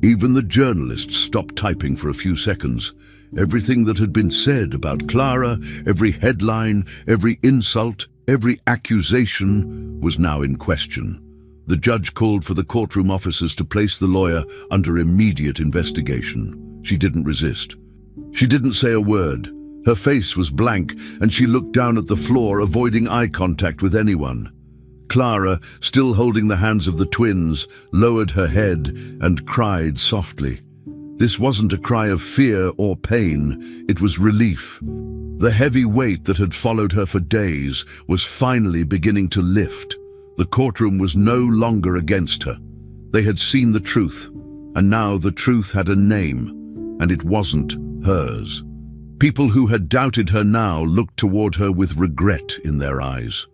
Even the journalists stopped typing for a few seconds. Everything that had been said about Clara, every headline, every insult, every accusation was now in question. The judge called for the courtroom officers to place the lawyer under immediate investigation. She didn't resist. She didn't say a word. Her face was blank, and she looked down at the floor, avoiding eye contact with anyone. Clara, still holding the hands of the twins, lowered her head and cried softly. This wasn't a cry of fear or pain, it was relief. The heavy weight that had followed her for days was finally beginning to lift. The courtroom was no longer against her. They had seen the truth, and now the truth had a name, and it wasn't hers. People who had doubted her now looked toward her with regret in their eyes.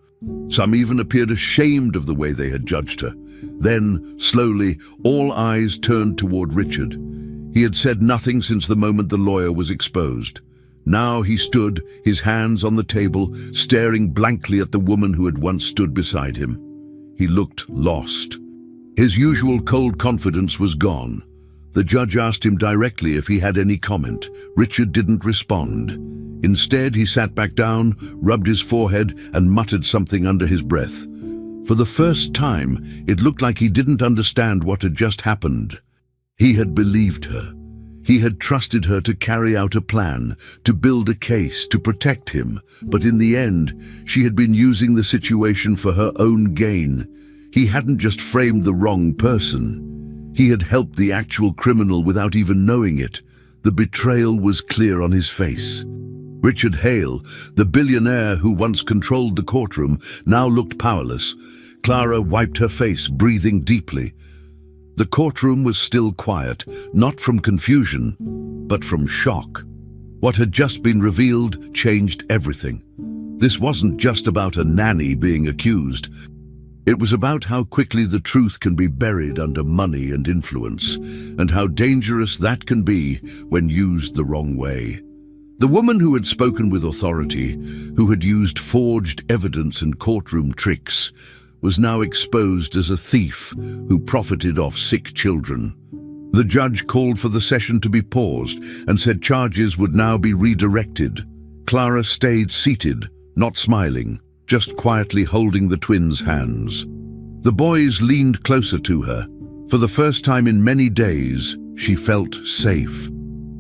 Some even appeared ashamed of the way they had judged her. Then, slowly, all eyes turned toward Richard. He had said nothing since the moment the lawyer was exposed. Now he stood, his hands on the table, staring blankly at the woman who had once stood beside him. He looked lost. His usual cold confidence was gone. The judge asked him directly if he had any comment. Richard didn't respond. Instead, he sat back down, rubbed his forehead, and muttered something under his breath. For the first time, it looked like he didn't understand what had just happened. He had believed her. He had trusted her to carry out a plan, to build a case, to protect him. But in the end, she had been using the situation for her own gain. He hadn't just framed the wrong person. He had helped the actual criminal without even knowing it. The betrayal was clear on his face. Richard Hale, the billionaire who once controlled the courtroom, now looked powerless. Clara wiped her face, breathing deeply. The courtroom was still quiet, not from confusion, but from shock. What had just been revealed changed everything. This wasn't just about a nanny being accused. It was about how quickly the truth can be buried under money and influence, and how dangerous that can be when used the wrong way. The woman who had spoken with authority, who had used forged evidence and courtroom tricks, was now exposed as a thief who profited off sick children. The judge called for the session to be paused and said charges would now be redirected. Clara stayed seated, not smiling, just quietly holding the twins' hands. The boys leaned closer to her. For the first time in many days, she felt safe.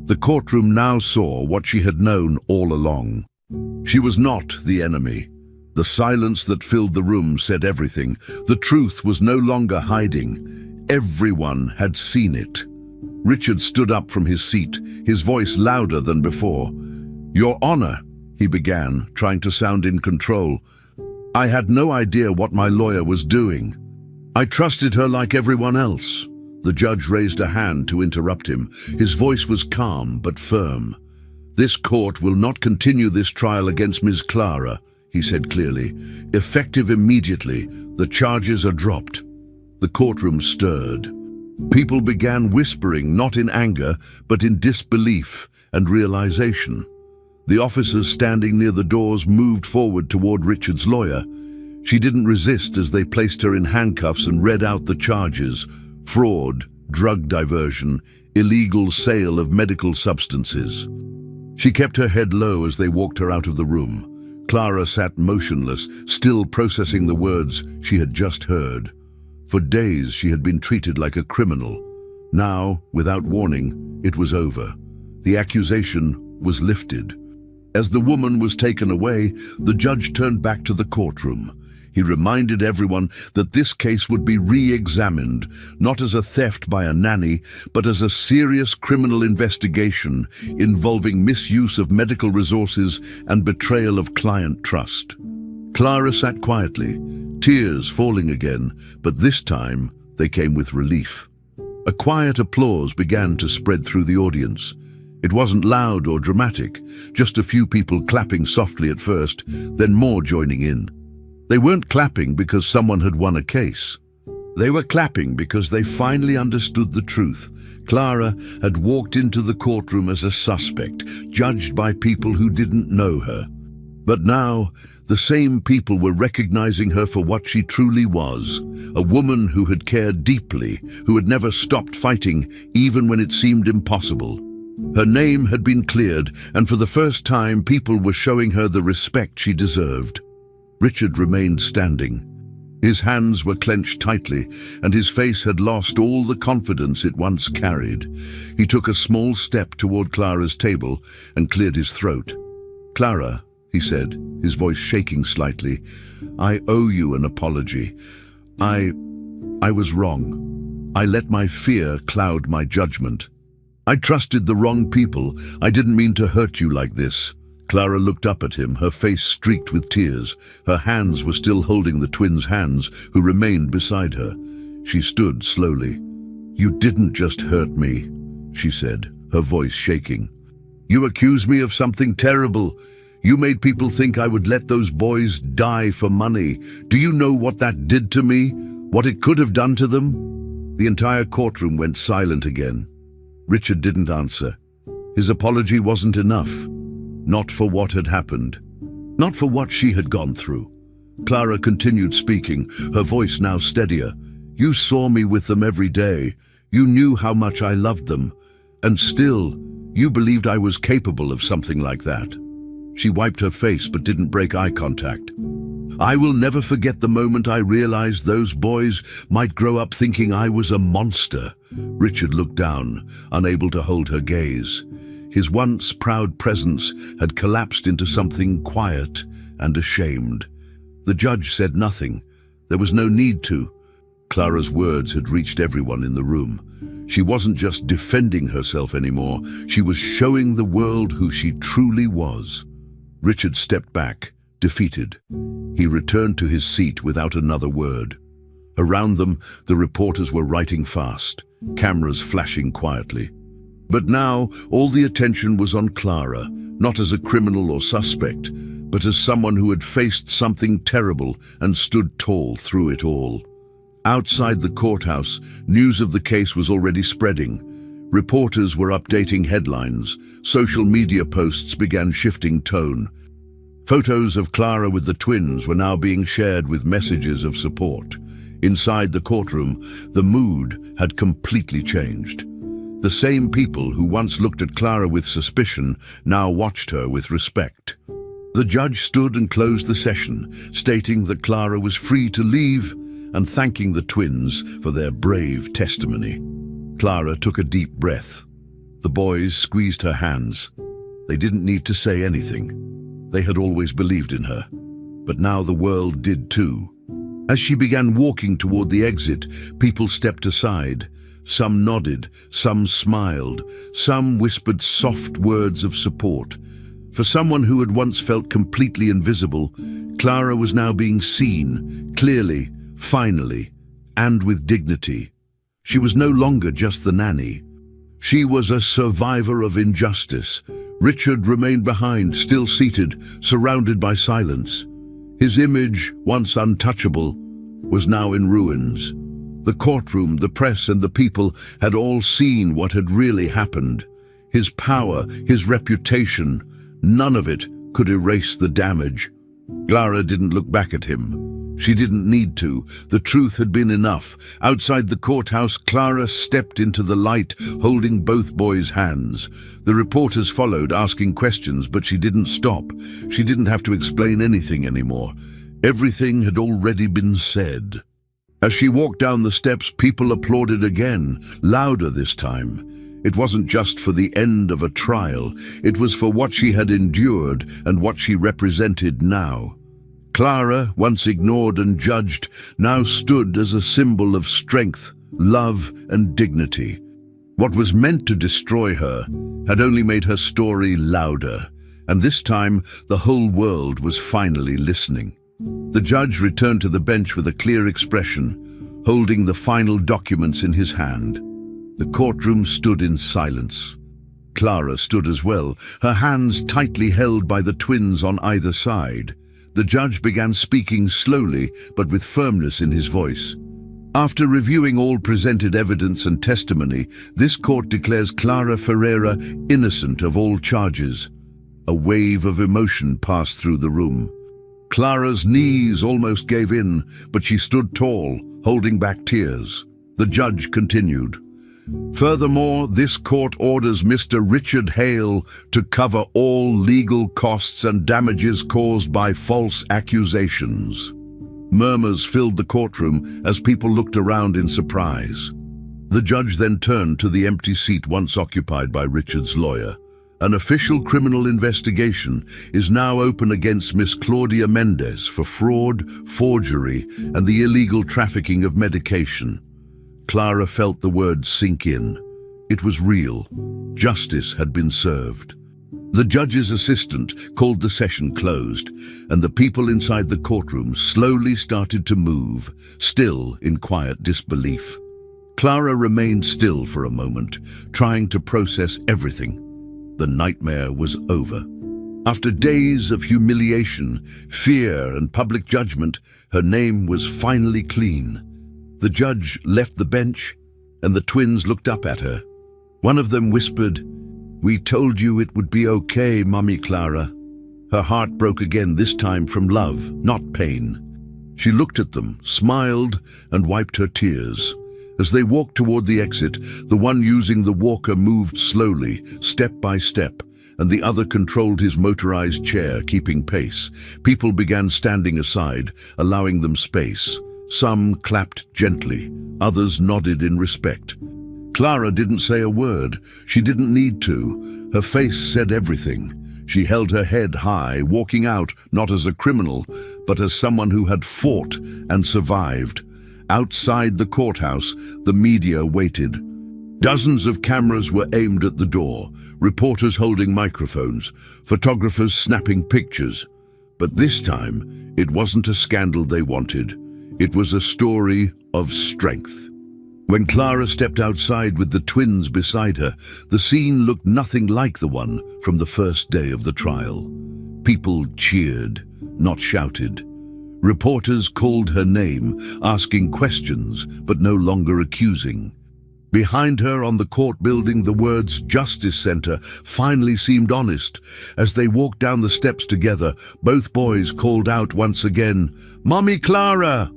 The courtroom now saw what she had known all along. She was not the enemy. The silence that filled the room said everything. The truth was no longer hiding. Everyone had seen it. Richard stood up from his seat, his voice louder than before. "Your Honor," he began, trying to sound in control. "I had no idea what my lawyer was doing. I trusted her like everyone else." The judge raised a hand to interrupt him. His voice was calm but firm. "This court will not continue this trial against Ms. Clara," he said clearly. "Effective immediately, the charges are dropped." The courtroom stirred. People began whispering, not in anger, but in disbelief and realization. The officers standing near the doors moved forward toward Richard's lawyer. She didn't resist as they placed her in handcuffs and read out the charges: fraud, drug diversion, illegal sale of medical substances. She kept her head low as they walked her out of the room. Clara sat motionless, still processing the words she had just heard. For days she had been treated like a criminal. Now, without warning, it was over. The accusation was lifted. As the woman was taken away, the judge turned back to the courtroom. He reminded everyone that this case would be re-examined, not as a theft by a nanny, but as a serious criminal investigation involving misuse of medical resources and betrayal of client trust. Clara sat quietly, tears falling again, but this time they came with relief. A quiet applause began to spread through the audience. It wasn't loud or dramatic, just a few people clapping softly at first, then more joining in. They weren't clapping because someone had won a case. They were clapping because they finally understood the truth. Clara had walked into the courtroom as a suspect, judged by people who didn't know her. But now, the same people were recognizing her for what she truly was, a woman who had cared deeply, who had never stopped fighting, even when it seemed impossible. Her name had been cleared, and for the first time, people were showing her the respect she deserved. Richard remained standing. His hands were clenched tightly, and his face had lost all the confidence it once carried. He took a small step toward Clara's table and cleared his throat. "Clara," he said, his voice shaking slightly, "I owe you an apology. I was wrong. I let my fear cloud my judgment. I trusted the wrong people. I didn't mean to hurt you like this." Clara looked up at him, her face streaked with tears. Her hands were still holding the twins' hands, who remained beside her. She stood slowly. "You didn't just hurt me," she said, her voice shaking. "You accused me of something terrible. You made people think I would let those boys die for money. Do you know what that did to me? What it could have done to them?" The entire courtroom went silent again. Richard didn't answer. His apology wasn't enough. Not for what had happened. Not for what she had gone through. Clara continued speaking, her voice now steadier. "You saw me with them every day. You knew how much I loved them. And still, you believed I was capable of something like that." She wiped her face but didn't break eye contact. I will never forget the moment I realized those boys might grow up thinking I was a monster. Richard looked down, unable to hold her gaze. His once proud presence had collapsed into something quiet and ashamed. The judge said nothing. There was no need to. Clara's words had reached everyone in the room. She wasn't just defending herself anymore. She was showing the world who she truly was. Richard stepped back, defeated. He returned to his seat without another word. Around them, the reporters were writing fast, cameras flashing quietly. But now, all the attention was on Clara, not as a criminal or suspect, but as someone who had faced something terrible and stood tall through it all. Outside the courthouse, news of the case was already spreading. Reporters were updating headlines. Social media posts began shifting tone. Photos of Clara with the twins were now being shared with messages of support. Inside the courtroom, the mood had completely changed. The same people who once looked at Clara with suspicion now watched her with respect. The judge stood and closed the session, stating that Clara was free to leave and thanking the twins for their brave testimony. Clara took a deep breath. The boys squeezed her hands. They didn't need to say anything. They had always believed in her, but now the world did too. As she began walking toward the exit, people stepped aside. Some nodded, some smiled, some whispered soft words of support. For someone who had once felt completely invisible, Clara was now being seen, clearly, finally, and with dignity. She was no longer just the nanny. She was a survivor of injustice. Richard remained behind, still seated, surrounded by silence. His image, once untouchable, was now in ruins. The courtroom, the press, and the people had all seen what had really happened. His power, his reputation, none of it could erase the damage. Clara didn't look back at him. She didn't need to. The truth had been enough. Outside the courthouse, Clara stepped into the light, holding both boys' hands. The reporters followed, asking questions, but she didn't stop. She didn't have to explain anything anymore. Everything had already been said. As she walked down the steps, people applauded again, louder this time. It wasn't just for the end of a trial. It was for what she had endured and what she represented now. Clara, once ignored and judged, now stood as a symbol of strength, love, and dignity. What was meant to destroy her had only made her story louder, and this time the whole world was finally listening. The judge returned to the bench with a clear expression, holding the final documents in his hand. The courtroom stood in silence. Clara stood as well, her hands tightly held by the twins on either side. The judge began speaking slowly, but with firmness in his voice. After reviewing all presented evidence and testimony, this court declares Clara Ferreira innocent of all charges. A wave of emotion passed through the room. Clara's knees almost gave in, but she stood tall, holding back tears. The judge continued. Furthermore, this court orders Mr. Richard Hale to cover all legal costs and damages caused by false accusations. Murmurs filled the courtroom as people looked around in surprise. The judge then turned to the empty seat once occupied by Richard's lawyer. An official criminal investigation is now open against Miss Claudia Mendez for fraud, forgery, and the illegal trafficking of medication. Clara felt the words sink in. It was real. Justice had been served. The judge's assistant called the session closed, and the people inside the courtroom slowly started to move, still in quiet disbelief. Clara remained still for a moment, trying to process everything. The nightmare was over. After days of humiliation, fear, and public judgment, her name was finally clean. The judge left the bench, and the twins looked up at her. One of them whispered, "We told you it would be okay, Mummy Clara." Her heart broke again, this time from love, not pain. She looked at them, smiled, and wiped her tears. As they walked toward the exit, the one using the walker moved slowly, step by step, and the other controlled his motorized chair, keeping pace. People began standing aside, allowing them space. Some clapped gently, others nodded in respect. Clara didn't say a word. She didn't need to. Her face said everything. She held her head high, walking out not as a criminal, but as someone who had fought and survived. Outside the courthouse, the media waited. Dozens of cameras were aimed at the door, reporters holding microphones, photographers snapping pictures. But this time, it wasn't a scandal they wanted. It was a story of strength. When Clara stepped outside with the twins beside her, the scene looked nothing like the one from the first day of the trial. People cheered, not shouted. Reporters called her name, asking questions, but no longer accusing. Behind her on the court building, the words Justice Center finally seemed honest. As they walked down the steps together, both boys called out once again, "Mommy Clara!"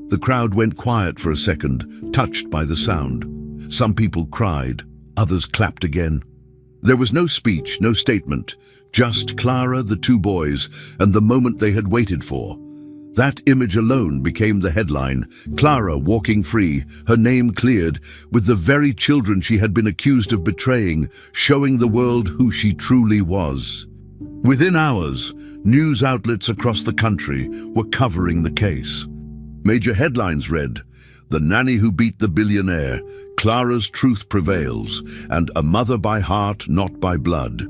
The crowd went quiet for a second, touched by the sound. Some people cried, others clapped again. There was no speech, no statement, just Clara, the two boys, and the moment they had waited for. That image alone became the headline. Clara walking free, her name cleared, with the very children she had been accused of betraying, showing the world who she truly was. Within hours, news outlets across the country were covering the case. Major headlines read, "The nanny who beat the billionaire, Clara's truth prevails, and a mother by heart, not by blood."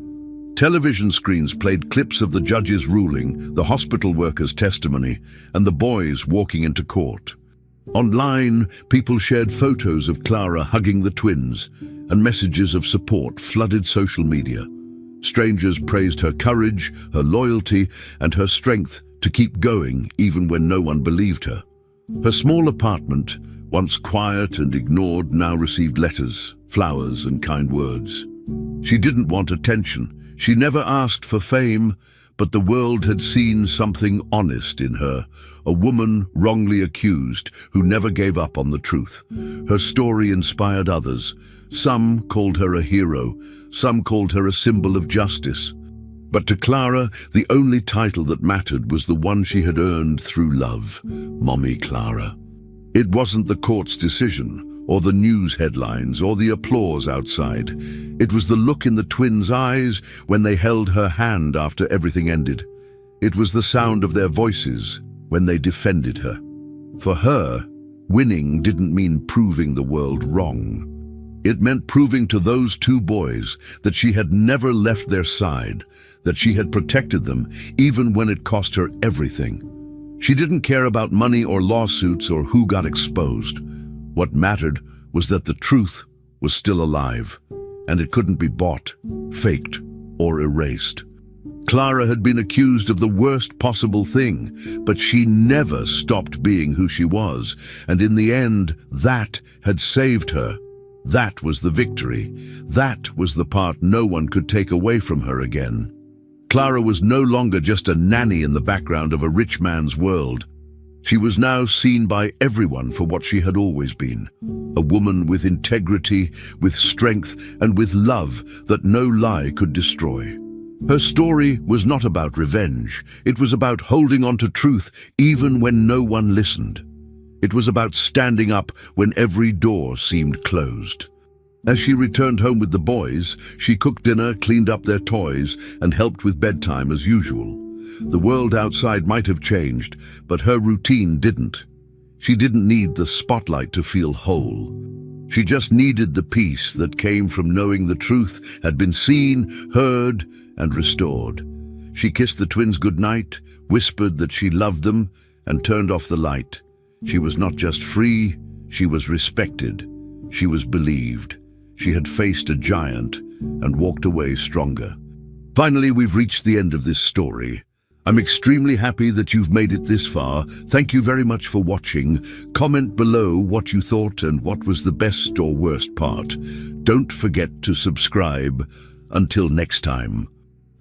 Television screens played clips of the judge's ruling, the hospital worker's testimony, and the boys walking into court. Online, people shared photos of Clara hugging the twins, and messages of support flooded social media. Strangers praised her courage, her loyalty, and her strength to keep going even when no one believed her. Her small apartment, once quiet and ignored, now received letters, flowers, and kind words. She didn't want attention. She never asked for fame, but the world had seen something honest in her, a woman wrongly accused who never gave up on the truth. Her story inspired others. Some called her a hero, some called her a symbol of justice. But to Clara, the only title that mattered was the one she had earned through love, Mommy Clara. It wasn't the court's decision, or the news headlines, or the applause outside. It was the look in the twins' eyes when they held her hand after everything ended. It was the sound of their voices when they defended her. For her, winning didn't mean proving the world wrong. It meant proving to those two boys that she had never left their side, that she had protected them even when it cost her everything. She didn't care about money or lawsuits or who got exposed. What mattered was that the truth was still alive, and it couldn't be bought, faked, or erased. Clara had been accused of the worst possible thing, but she never stopped being who she was, and in the end, that had saved her. That was the victory. That was the part no one could take away from her again. Clara was no longer just a nanny in the background of a rich man's world. She was now seen by everyone for what she had always been, a woman with integrity, with strength, and with love that no lie could destroy. Her story was not about revenge. It was about holding on to truth even when no one listened. It was about standing up when every door seemed closed. As she returned home with the boys, she cooked dinner, cleaned up their toys, and helped with bedtime as usual. The world outside might have changed, but her routine didn't. She didn't need the spotlight to feel whole. She just needed the peace that came from knowing the truth had been seen, heard, and restored. She kissed the twins goodnight, whispered that she loved them, and turned off the light. She was not just free, she was respected. She was believed. She had faced a giant and walked away stronger. Finally, we've reached the end of this story. I'm extremely happy that you've made it this far. Thank you very much for watching. Comment below what you thought and what was the best or worst part. Don't forget to subscribe. Until next time.